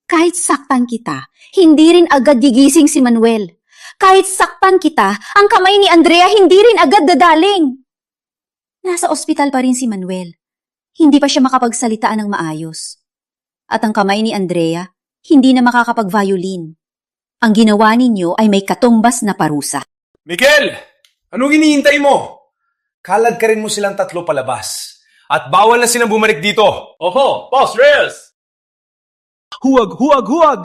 Kahit saktan kita, hindi rin agad gigising si Manuel. Kahit saktan kita, ang kamay ni Andrea hindi rin agad dadaling. Nasa ospital pa rin si Manuel. Hindi pa siya makapagsalitaan ng maayos. At ang kamay ni Andrea, hindi na makakapag-violin. Ang ginawa ninyo ay may katumbas na parusa. Miguel! Anong iniintay mo? Kalad ka rin mo silang tatlo palabas. At bawal na silang bumalik dito. Oho, Boss Reyes! Huwag, huwag, huwag!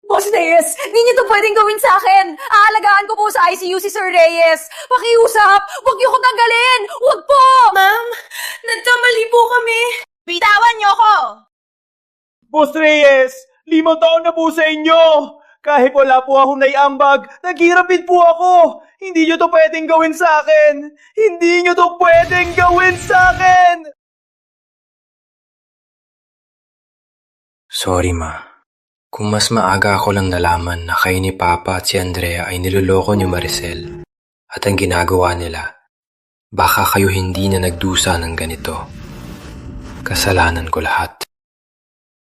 Boss Reyes, hindi niyo to pwedeng gawin sa akin. Aalagaan ko po sa ICU si Sir Reyes. Pakiusap, huwag niyo ko tanggalin. Huwag po! Ma'am, nagkamali po kami. Bitawan niyo ko! Boss Reyes, 5 taon na po sa inyo. Kahit wala po akong naiambag, naghirap din po ako. Hindi niyo to pwedeng gawin sa akin. Hindi niyo to pwedeng gawin sa akin. Sorry, Ma. Kung mas maaga ako lang nalaman na kayo ni Papa at si Andrea ay niloloko ni Maricel at ang ginagawa nila, baka kayo hindi na nagdusa ng ganito. Kasalanan ko lahat.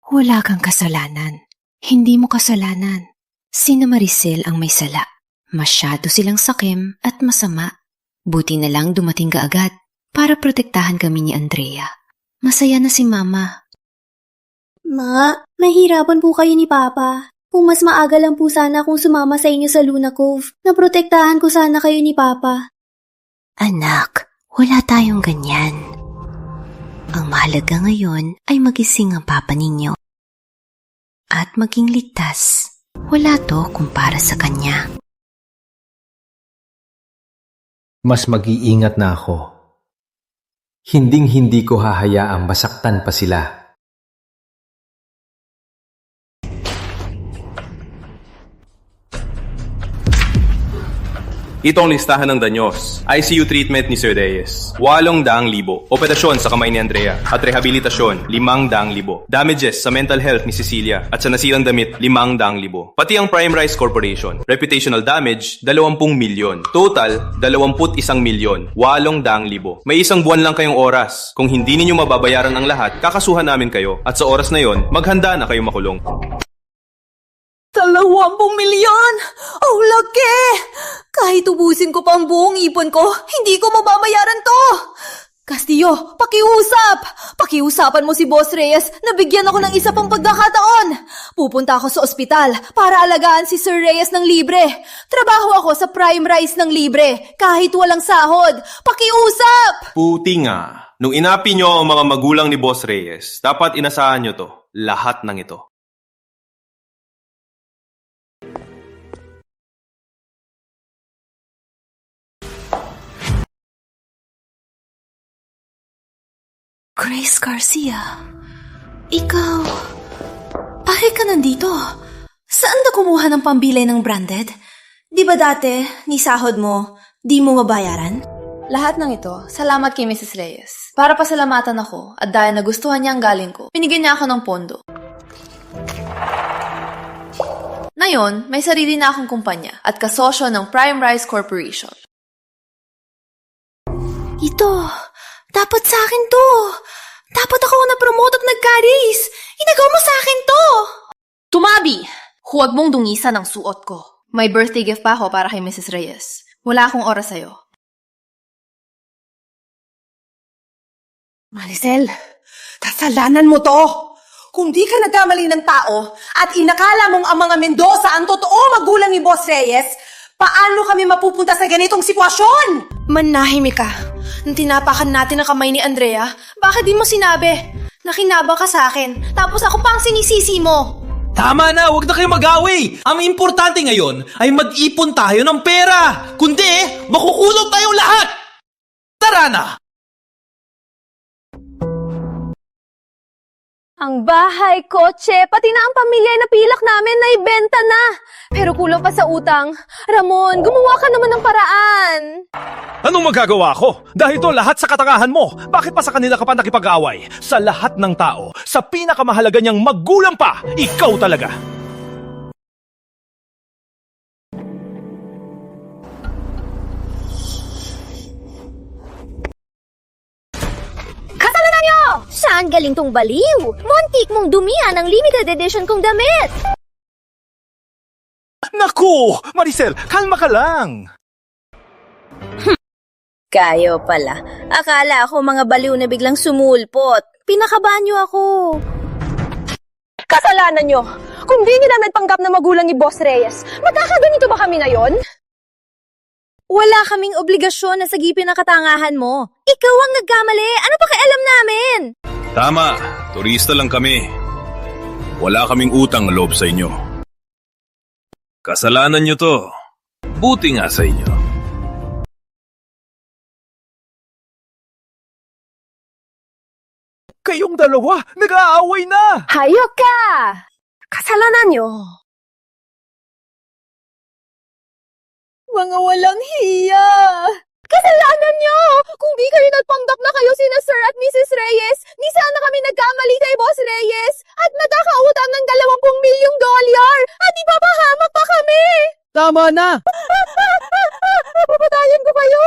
Wala kang kasalanan. Hindi mo kasalanan. Sina Maricel ang may sala. Masyado silang sakim at masama. Buti na lang dumating ka agad para protektahan kami ni Andrea. Masaya na si Mama. Ma, mahirapan po kayo ni Papa. Kung mas maaga lang po sana akong sumama sa inyo sa Luna Cove, naprotektahan ko sana kayo ni Papa. Anak, wala tayong ganyan. Ang mahalaga ngayon ay magising ang Papa ninyo. At maging ligtas. Wala to kumpara sa kanya. Mas mag-iingat na ako. Hinding-hindi ko hahayaang masaktan pa sila. Ito ang listahan ng danyos. ICU treatment ni Sir Reyes, 800,000. Operasyon sa kamay ni Andrea at rehabilitasyon, 500,000. Damages sa mental health ni Cecilia at sa nasirang damit, 500,000. Pati ang Prime Rice Corporation, reputational damage, 20 milyon. Total, 21 milyon, 800,000. May isang buwan lang kayong oras. Kung hindi ninyo mababayaran ang lahat, kakasuhan namin kayo. At sa oras na yon, maghanda na kayong makulong. 20 milyon! Oh, laki! Kahit ubusin ko pa ang buong ipon ko, hindi ko mababayaran to! Castillo, pakiusap! Pakiusapan mo si Boss Reyes na bigyan ako ng isa pang pagkakataon. Pupunta ako sa ospital para alagaan si Sir Reyes ng libre. Trabaho ako sa Prime Rice ng libre, kahit walang sahod. Pakiusap! Puti nga. Nung inapi nyo ang mga magulang ni Boss Reyes, dapat inasahan nyo to. Lahat ng ito. Grace Garcia, ikaw, bakit ka nandito? Saan ka kumuha ng pambili ng branded? Di ba dati, ni sahod mo, di mo mabayaran? Lahat ng ito, salamat kay Mrs. Reyes. Para pasalamatan ako at dahil nagustuhan niya ang galing ko, binigyan niya ako ng pondo. Ngayon, may sarili na akong kumpanya at kasosyo ng Prime Rice Corporation. Ito, dapat sa akin to. Dapat ako na-promote at nag-caris. Inagaw mo sa akin to. Tumabi! Huwag mong dungisan ang suot ko. May birthday gift pa ako para kay Mrs. Reyes. Wala akong oras sa'yo. Maricel, kasalanan mo to. Kung di ka nagkamali ng tao at inakala mong ang mga Mendoza ang totoo magulang ni Boss Reyes, paano kami mapupunta sa ganitong sitwasyon? Manahimik ka. Nung tinapakan natin ang kamay ni Andrea, bakit di mo sinabi? Nakinabang ka sa akin, tapos ako pang sinisisi mo. Tama na, huwag na kayo mag-away. Ang importante ngayon ay mag-ipon tayo ng pera. Kundi, makukulong tayong lahat. Tara na! Ang bahay, kotse, pati na ang pamilya na pilak namin na ibenta na. Pero kulang pa sa utang. Ramon, gumawa ka naman ng paraan. Anong magagawa ko? Dahil to lahat sa katangahan mo. Bakit pa sa kanila ka pa nakipag-away? Sa lahat ng tao, sa pinakamahalaga niyang magulang pa, ikaw talaga. Kasalanan niyo! Saan galing tong baliw? Muntik mong dumihan ang limited edition kong damit! Naku! Maricel, kalma ka lang! Kayo pala. Akala ko mga baliw na biglang sumulpot. Pinakabahan niyo ako. Kasalanan nyo! Kung di nyo namin panggap na magulang ni Boss Reyes, magkakaganito ba kami ngayon? Wala kaming obligasyon na sagipin ang katangahan mo. Ikaw ang nagkamali. Ano pa kailam namin? Tama. Turista lang kami. Wala kaming utang na loob sa inyo. Kasalanan nyo to. Buti nga sa inyo. Kayong dalawa, nag-aaway na! Hayok ka! Kasalanan nyo! Mga walang hiya! Kasalanan nyo! Kung di kayo nagpanggap na kayo sina Sir at Mrs. Reyes, di sana kami nagkamali kay Boss Reyes at matakautang ng 20 milyong dolyar at ipapahamak pa kami! Tama na! Papatayin ko kayo!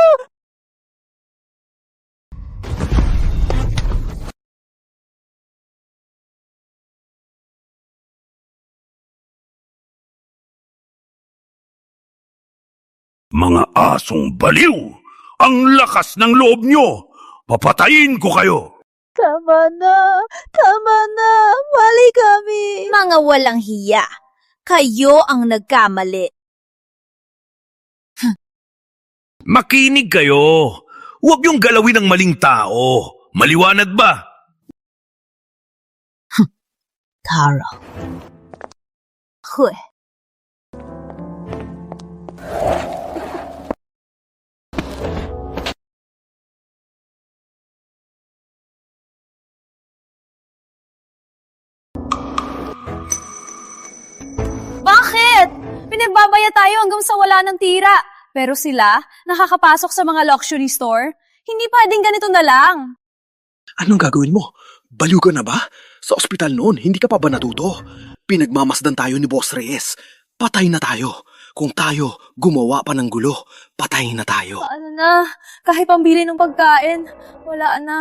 Mga asong baliw! Ang lakas ng loob nyo! Papatayin ko kayo! Tama na! Tama na! Mali kami! Mga walang hiya. Kayo ang nagkamali. Makinig kayo! Huwag niyong galawin ang maling tao. Maliwanag ba? Carl. Huy. Bakit? Pinagbabaya tayo hanggang sa wala ng tira. Pero sila, nakakapasok sa mga luxury store. Hindi pwedeng ganito na lang. Anong gagawin mo? Baliw ka na ba? Sa ospital noon, hindi ka pa ba natuto? Pinagmamasdan tayo ni Boss Reyes. Patay na tayo. Kung tayo gumawa pa ng gulo, patay na tayo. Ano na? Kahit pambili ng pagkain, wala na.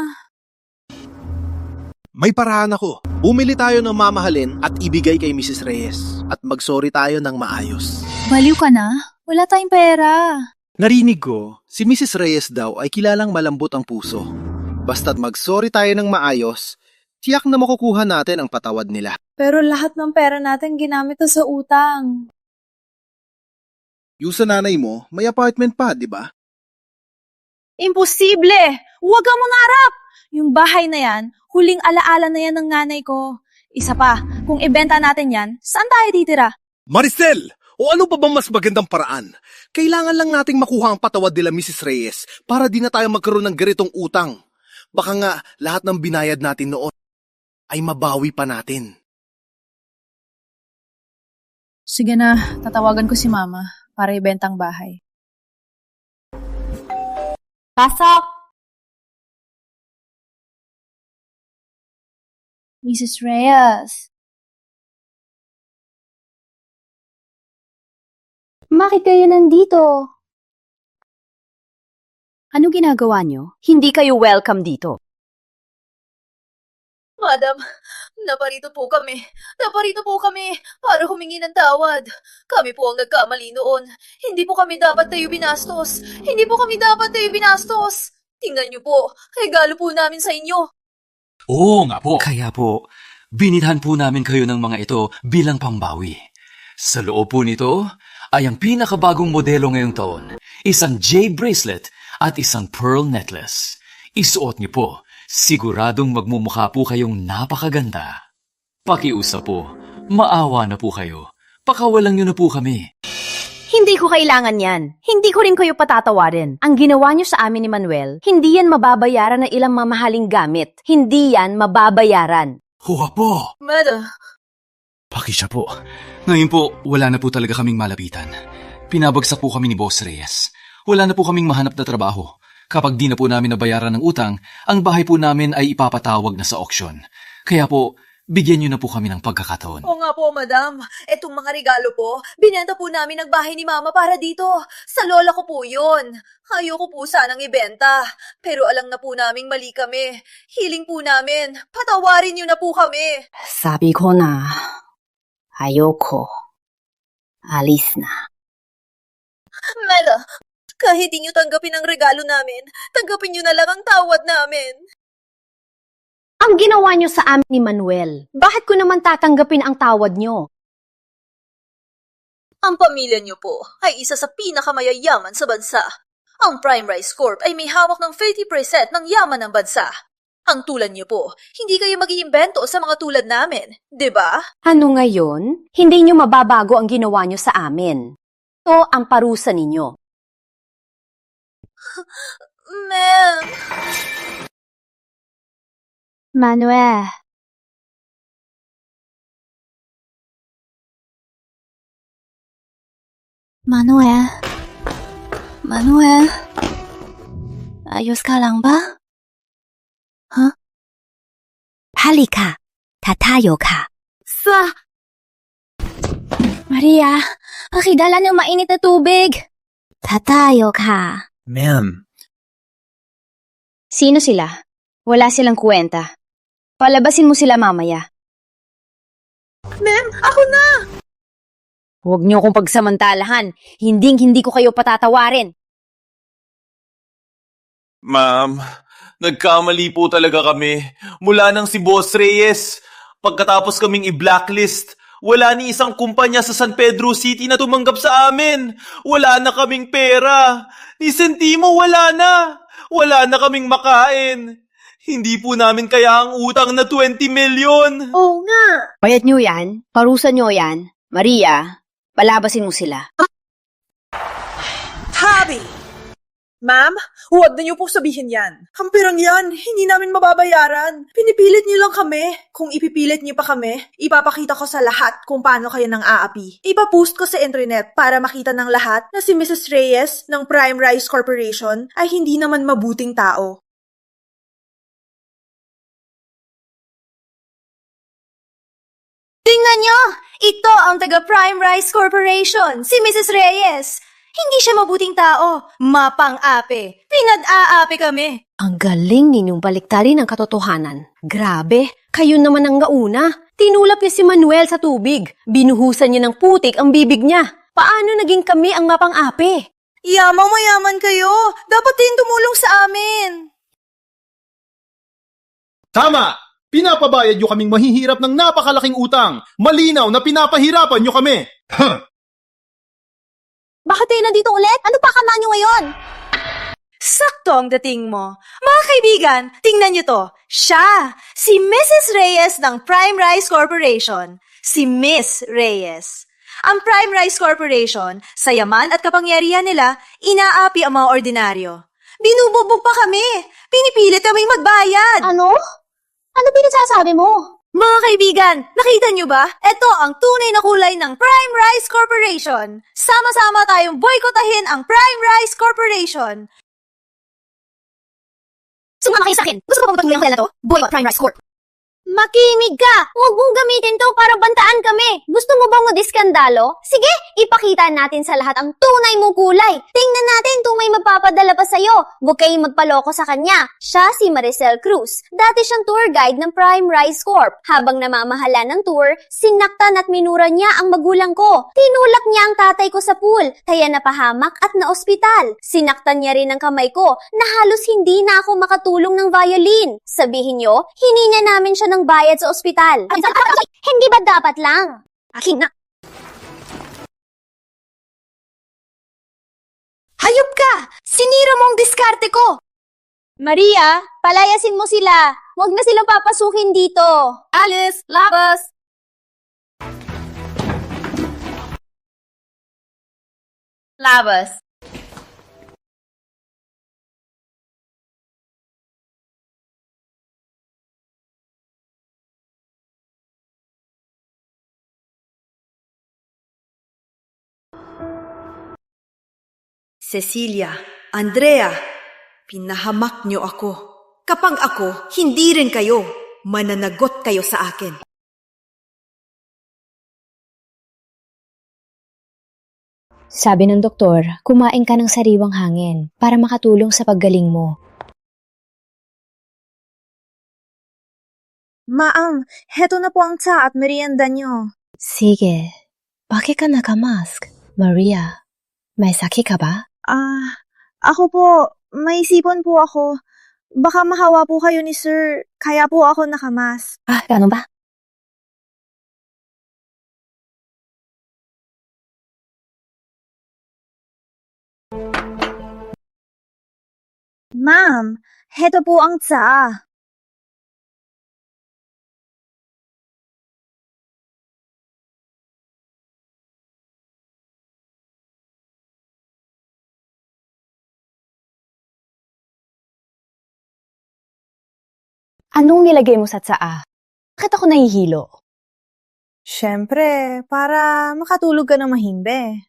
May paraan ako. Bumili tayo ng mamahalin at ibigay kay Mrs. Reyes. At magsorry tayo ng maayos. Baliw ka na? Wala tayong pera. Narinig ko, si Mrs. Reyes daw ay kilalang malambot ang puso. Basta't magsorry tayo ng maayos, tiyak na makukuha natin ang patawad nila. Pero lahat ng pera natin ginamit na sa utang. Yung sa nanay mo, may apartment pa, di ba? Imposible! Huwag kang mangarap! Yung bahay na yan, huling alaala na yan ng nanay ko. Isa pa, kung ibenta natin yan, saan tayo titira? Maricel! O ano pa bang mas magandang paraan? Kailangan lang nating makuha ang patawad nila Mrs. Reyes para di na tayo magkaroon ng ganitong utang. Baka nga lahat ng binayad natin noon ay mabawi pa natin. Sige na, tatawagan ko si Mama para ibenta ang bahay. Pasok! Mrs. Reyes. Bakit kayo nandito? Ano ginagawa niyo? Hindi kayo welcome dito. Madam, naparito po kami. Naparito po kami para humingi ng tawad. Kami po ang nagkamali noon. Hindi po kami dapat tayo binastos. Hindi po kami dapat tayo binastos. Tingnan niyo po, regalo po namin sa inyo. Oo nga po. Kaya po, binilhan po namin kayo ng mga ito bilang pambawi. Sa loob po nito ay ang pinakabagong modelo ngayong taon, isang jade bracelet at isang pearl necklace. Isuot niyo po, siguradong magmumukha po kayong napakaganda. Pakiusap po, maawa na po kayo. Pakawalan niyo na po kami. Hindi ko kailangan yan. Hindi ko rin kayo patatawarin. Ang ginawa niyo sa amin ni Manuel, hindi yan mababayaran ng ilang mamahaling gamit. Hindi yan mababayaran. Huwa po! Madam, Pakisya po. Ngayon po, wala na po talaga kaming malapitan. Pinabagsak po kami ni Boss Reyes. Wala na po kaming mahanap na trabaho. Kapag di na po namin nabayaran ng utang, ang bahay po namin ay ipapatawag na sa auction. Kaya po, bigyan niyo na po kami ng pagkakataon. Oo nga po, madam. Etong mga regalo po, binenta po namin ang bahay ni Mama para dito. Sa lola ko po yun. Ayoko po sanang ibenta. Pero alam na po naming mali kami. Hiling po namin. Patawarin niyo na po kami. Sabi ko na, ayoko. Alis na. Mela, kahit di niyo tanggapin ang regalo namin, tanggapin niyo na lang ang tawad namin. Ang ginawa niyo sa amin ni Manuel, bakit ko naman tatanggapin ang tawad niyo? Ang pamilya niyo po ay isa sa pinakamayayaman sa bansa. Ang Prime Rice Corp ay may hawak ng 30% ng yaman ng bansa. Ang tulad niyo po, hindi kayo mag-iimbento sa mga tulad namin, di ba? Ano ngayon? Hindi niyo mababago ang ginawa niyo sa amin. Ito ang parusa ninyo. Ma'am. Manuel. Manuel? Manuel? Ayos ka lang ba? Huh? Halika. Tatayo ka. Maria, pakidala ng mainit na tubig. Tatayo ka. Ma'am. Sino sila? Wala silang kwenta. Palabasin mo sila mamaya. Ma'am, ako na! Huwag niyo akong pagsamantalahan. Hindi ko kayo patatawarin. Ma'am, nagkamali po talaga kami. Mula nang si Boss Reyes, pagkatapos kaming i-blacklist, wala ni isang kumpanya sa San Pedro City na tumanggap sa amin. Wala na kaming pera. Ni sentimo wala na. Wala na kaming makain. Hindi po namin kaya ang utang na 20 million. Oo nga. Bayad niyo yan. Parusa niyo yan. Maria, palabasin mo sila. Habi! Ma'am, huwag na niyo po sabihin yan. Kampirang yan, hindi namin mababayaran. Pinipilit niyo lang kami. Kung ipipilit niyo pa kami, ipapakita ko sa lahat kung paano kayo nang aapi. Ipapost ko sa internet para makita ng lahat na si Mrs. Reyes ng Prime Rice Corporation ay hindi naman mabuting tao. Tingnan niyo! Ito ang taga-Prime Rice Corporation, si Mrs. Reyes. Hindi siya mabuting tao. Mapang-ape. Pinad-aape kami. Ang galing ninyong baliktarin ang katotohanan. Grabe, kayo naman ang gauna. Tinulak niya si Manuel sa tubig. Binuhusan niya ng putik ang bibig niya. Paano naging kami ang mapang-ape? Yamang mayaman kayo. Dapat din tumulong sa amin. Tama! Pinapabayad nyo kaming mahihirap ng napakalaking utang. Malinaw na pinapahirapan nyo kami. Bakit kayo nandito ulit? Ano pa kama nyo ngayon? Sakto ang dating mo. Mga kaibigan, tingnan niyo to. Siya, si Mrs. Reyes ng Prime Rice Corporation. Si Miss Reyes. Ang Prime Rice Corporation, sa yaman at kapangyarihan nila, inaapi ang mga ordinaryo. Binubugbog pa kami. Pinipilit kaming magbayad. Ano? Ano pinasasabi mo? Mga kaibigan, nakita niyo ba? Ito ang tunay na kulay ng Prime Rice Corporation. Sama-sama tayong boykotahin ang Prime Rice Corporation. Sumama kayo sa akin. Gusto mo bang patuloy ang kilala to? Boycott Prime Rice Corp. Makinig ka! Huwag mong gamitin to para bantaan kami. Gusto mo bang madiskandalo? Sige, ipakita natin sa lahat ang tunay mong kulay. Tingnan natin kung may magpapadala pa sa'yo. Huwag kayong magpaloko sa kanya. Siya si Maricel Cruz. Dati siyang tour guide ng Prime Rice Corp. Habang namamahala ng tour, sinaktan at minura niya ang magulang ko. Tinulak niya ang tatay ko sa pool, kaya napahamak at naospital. Sinaktan niya rin ang kamay ko na halos hindi na ako makatulong ng violin. Sabihin niyo, hininga namin siya ng bayad sa ospital. Hindi ba dapat lang? Akin na. Hayop ka! Sinira mo ang diskarte ko! Maria, palayasin mo sila. Huwag na silang papasukin dito. Alice, labas! Labas. Cecilia, Andrea, pinahamak niyo ako. Kapag ako, hindi rin kayo. Mananagot kayo sa akin. Sabi ng doktor, kumain ka ng sariwang hangin para makatulong sa paggaling mo. Ma'am, heto na po ang tsa at merienda niyo. Sige, bakit ka nakamask? Maria, may sakit ka ba? Ako po, may sipon po ako. Baka mahawa po kayo ni sir, kaya po ako nakamas. Ganun ba? Ma'am, heto po ang tsa. Anong nilagay mo sa tsaa? Bakit ako nahihilo? Siyempre, para makatulog ka ng mahimbe.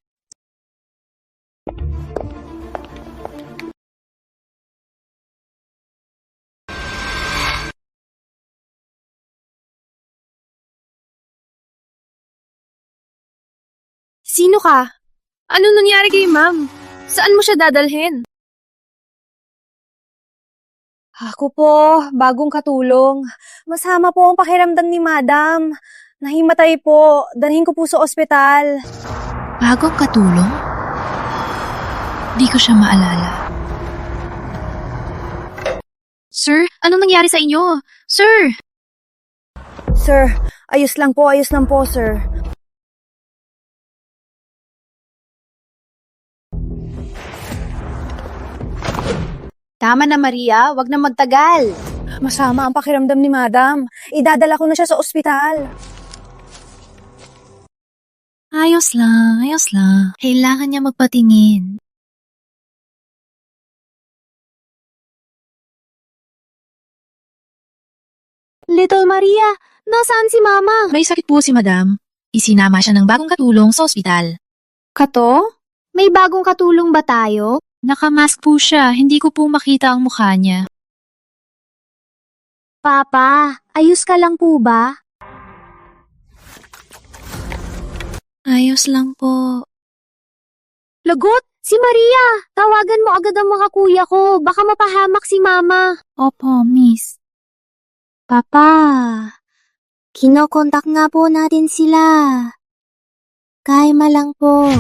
Sino ka? Ano nangyari kay ma'am? Saan mo siya dadalhin? Ako po, bagong katulong. Masama po ang pakiramdam ni madam. Nahimatay po. Dalhin ko po sa ospital. Bagong katulong? Di ko siya maalala. Sir, anong nangyari sa inyo? Sir! Sir, ayos lang po, sir. Tama na Maria, wag na magtagal. Masama ang pakiramdam ni madam. Idadala ko na siya sa ospital. Ayos lang. Kailangan niya magpatingin. Little Maria, nasaan si Mama? May sakit po si Madam. Isinama siya ng bagong katulong sa ospital. Kato? May bagong katulong ba tayo? Nakamask po siya, hindi ko po makita ang mukha niya. Papa, ayos ka lang po ba? Ayos lang po. Lagot! Si Maria! Tawagan mo agad ang mga kuya ko. Baka mapahamak si Mama. Opo, miss. Papa, kinokontak nga po natin sila. Kaima lang po.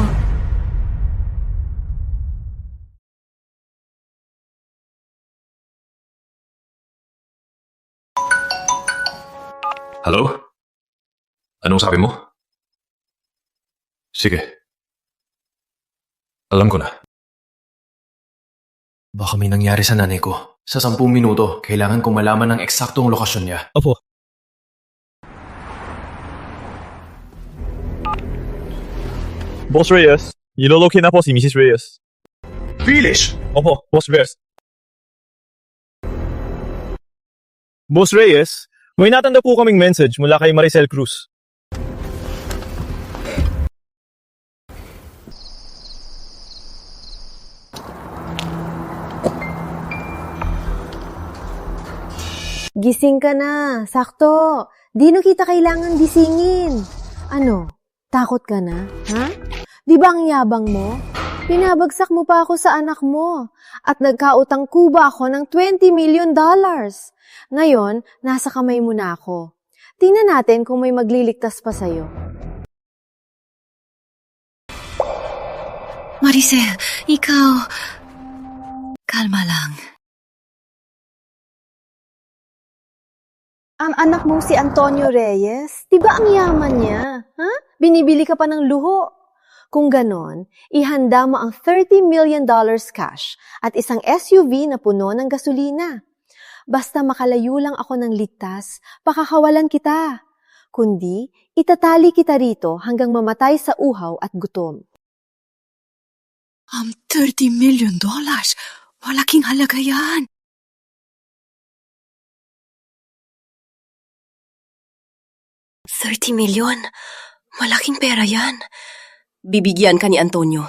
Hello? Anong sabi mo? Sige. Alam ko na. Baka may nangyari sa nanay ko. Sa 10 minuto, kailangan kong malaman ang eksaktong lokasyon niya. Opo. Boss Reyes, nilolocate na po si Mrs. Reyes. Phyllis! Opo, Boss Reyes. Boss Reyes, may natanda po kaming message mula kay Maricel Cruz. Gising ka na. Sakto. Di na kita kailangan gisingin. Ano? Takot ka na? Ha? Di ba ang yabang mo? Pinabagsak mo pa ako sa anak mo. At nagkautang kuba ako ng $20 million. Ngayon, nasa kamay mo na ako. Tingnan natin kung may magliligtas pa sa'yo. Maricel, ikaw... Kalma lang. Ang anak mong si Antonio Reyes, di ba ang yaman niya? Ha? Binibili ka pa ng luho. Kung ganon, ihanda mo ang $30 million cash at isang SUV na puno ng gasolina. Basta makalayo lang ako ng ligtas, pakakawalan kita. Kundi, itatali kita rito hanggang mamatay sa uhaw at gutom. $30 million? Malaking halaga yan. $30 million? Malaking pera yan. Bibigyan ka ni Antonio.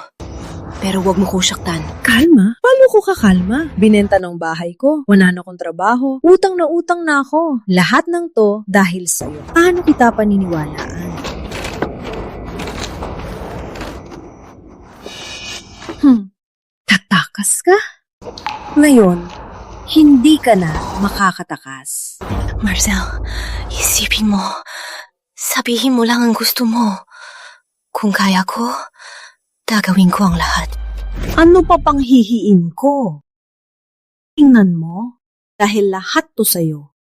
pero wag mo ko saktan. Kalma? Paano ko kakalma? Binenta ng bahay ko, wala na akong trabaho, utang na ako. Lahat ng to dahil sa'yo. Paano kita paniniwalaan? Tatakas ka? Ngayon, hindi ka na makakatakas. Marcel, isipin mo. Sabihin mo lang ang gusto mo. Kung kaya ko, gagawin ko ang lahat. Ano pa pang hihiin ko? Tingnan mo, dahil lahat to sa'yo.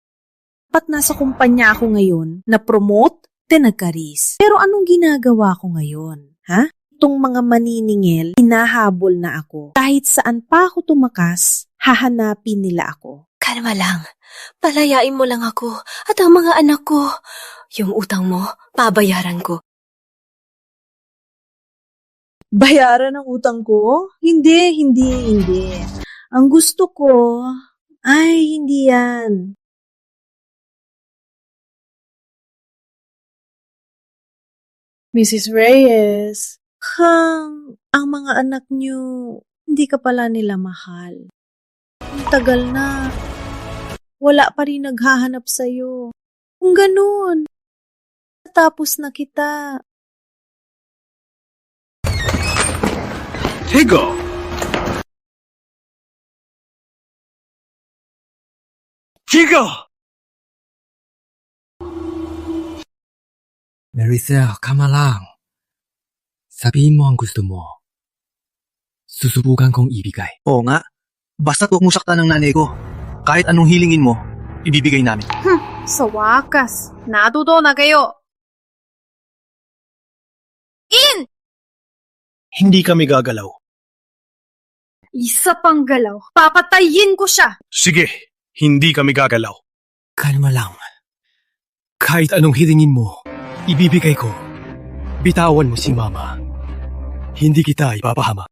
Ba't nasa kumpanya ako ngayon, na-promote, tinagkaris. Pero anong ginagawa ko ngayon, ha? Itong mga maniningil, hinahabol na ako. Kahit saan pa ako tumakas, hahanapin nila ako. Kalma lang. Palayain mo lang ako at ang mga anak ko. Yung utang mo, babayaran ko. Bayaran ang utang ko? Hindi. Ang gusto ko, ay hindi yan. Mrs. Reyes, ang mga anak niyo, hindi ka pala nila mahal. Ang tagal na. Wala pa rin naghahanap sa'yo. Kung ganun, tapos na kita. Tigo! Tigo! Maricel, kama lang. Sabihin mo ang gusto mo. Susubukan kong ibigay. Oo nga. Basta't huwag mo saktan ng nanay ko. Kahit anong hilingin mo, ibibigay namin. Sa wakas, natuto na kayo. In! Hindi kami gagalaw. Isa pang galaw. Papatayin ko siya. Sige, hindi kami gagalaw. Kalma lang. Kahit anong hilingin mo, ibibigay ko. Bitawan mo si Mama. Hindi kita ipapahama.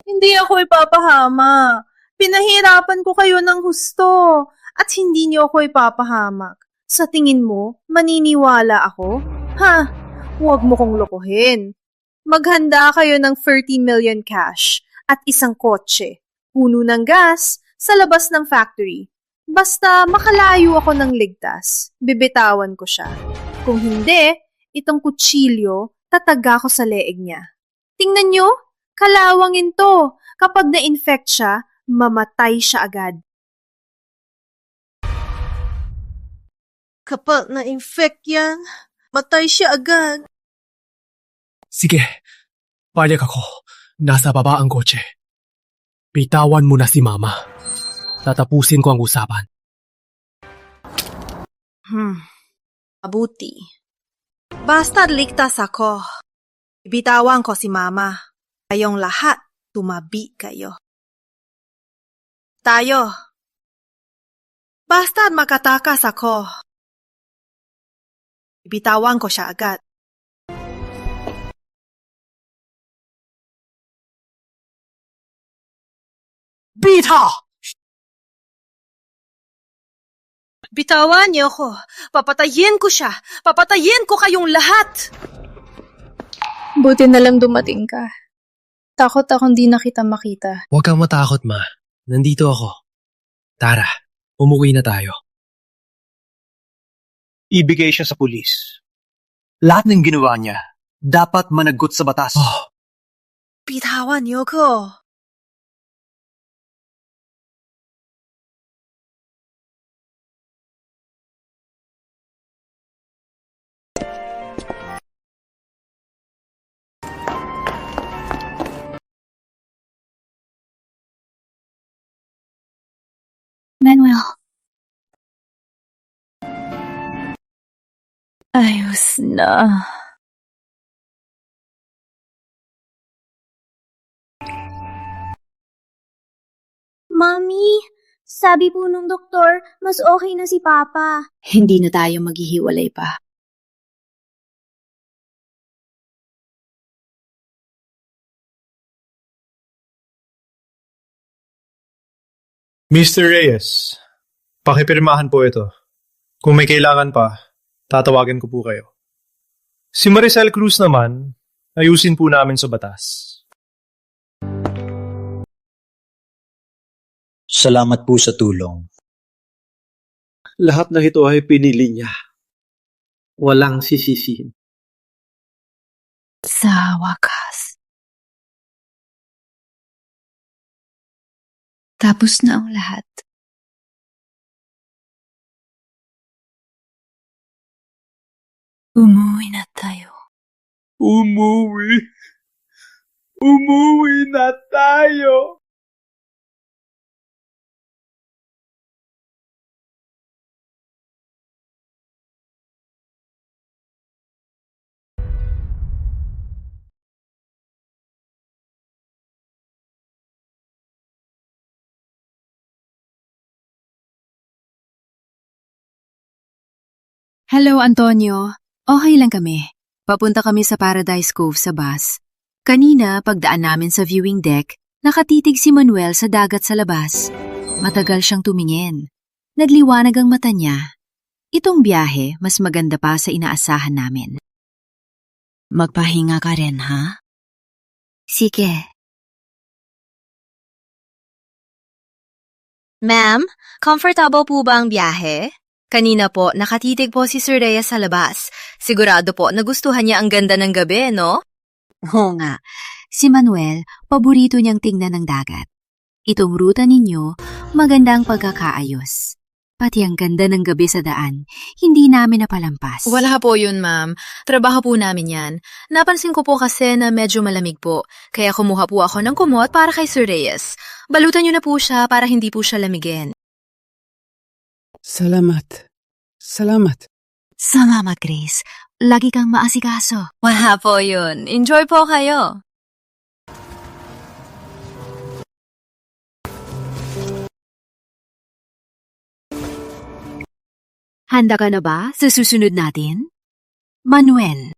Hindi ako ipapahama. Pinahirapan ko kayo ng husto at hindi niyo ako ipapahamak. Sa tingin mo, maniniwala ako? Ha? Huwag mo kong lokohin. Maghanda kayo ng 30 million cash at isang kotse, puno ng gas sa labas ng factory. Basta makalayo ako ng ligtas, bibitawan ko siya. Kung hindi, itong kutsilyo, tataga ko sa leeg niya. Tingnan nyo, kalawangin to. Kapag na-infect siya, mamatay siya agad. Kapag na-infect yan, matay siya agad. Sige, payag ako. Nasa baba ang kotse. Bitawan mo na si Mama. Tatapusin ko ang usapan. Mabuti. Basta ligtas ako. Ibitawan ko si Mama. Kayong lahat, tumabi kayo. Tayo. Basta makatakas ako. Ibitawan ko siya agad. Bita! Bitawan niyo ako. Papatayin ko siya. Papatayin ko kayong lahat. Buti na lang dumating ka. Takot akong di na kita makita. Huwag kang matakot, Ma. Nandito ako. Tara, umuwi na tayo. Ibigay siya sa pulis. Lahat ng ginawa niya, dapat managot sa batas. Bitawan niyo ko. Manuel. Ayos na. Mami, sabi po nung doktor, mas okay na si Papa. Hindi na tayo maghihiwalay pa. Mr. Reyes, pakipirmahan po ito. Kung may kailangan pa, tatawagan ko po kayo. Si Maricel Cruz naman, ayusin po namin sa batas. Salamat po sa tulong. Lahat ng ito ay pinili niya. Walang sisisihin. Sa wakas. Tapos na ang lahat. Umuwi na tayo. Umuwi na tayo. Hello, Antonio. Okay lang kami. Papunta kami sa Paradise Cove sa bus. Kanina, pagdaan namin sa viewing deck, nakatitig si Manuel sa dagat sa labas. Matagal siyang tumingin. Nagliwanag ang mata niya. Itong biyahe, mas maganda pa sa inaasahan namin. Magpahinga ka rin, ha? Sige. Ma'am, comfortable po ba ang biyahe? Kanina po, nakatitig po si Sir Reyes sa labas. Sigurado po nagustuhan niya ang ganda ng gabi, no? Oo nga. Si Manuel, paborito niyang tingnan ng dagat. Itong ruta ninyo, maganda ang pagkakaayos. Pati ang ganda ng gabi sa daan, hindi namin napalampas. Wala po yun, ma'am. Trabaho po namin yan. Napansin ko po kasi na medyo malamig po. Kaya kumuha po ako ng kumot para kay Sir Reyes. Balutan niyo na po siya para hindi po siya lamigin. Salamat. Salamat, Grace. Lagi kang maasikaso. Wala po yun. Enjoy po kayo. Handa ka na ba sa susunod natin? Manuel.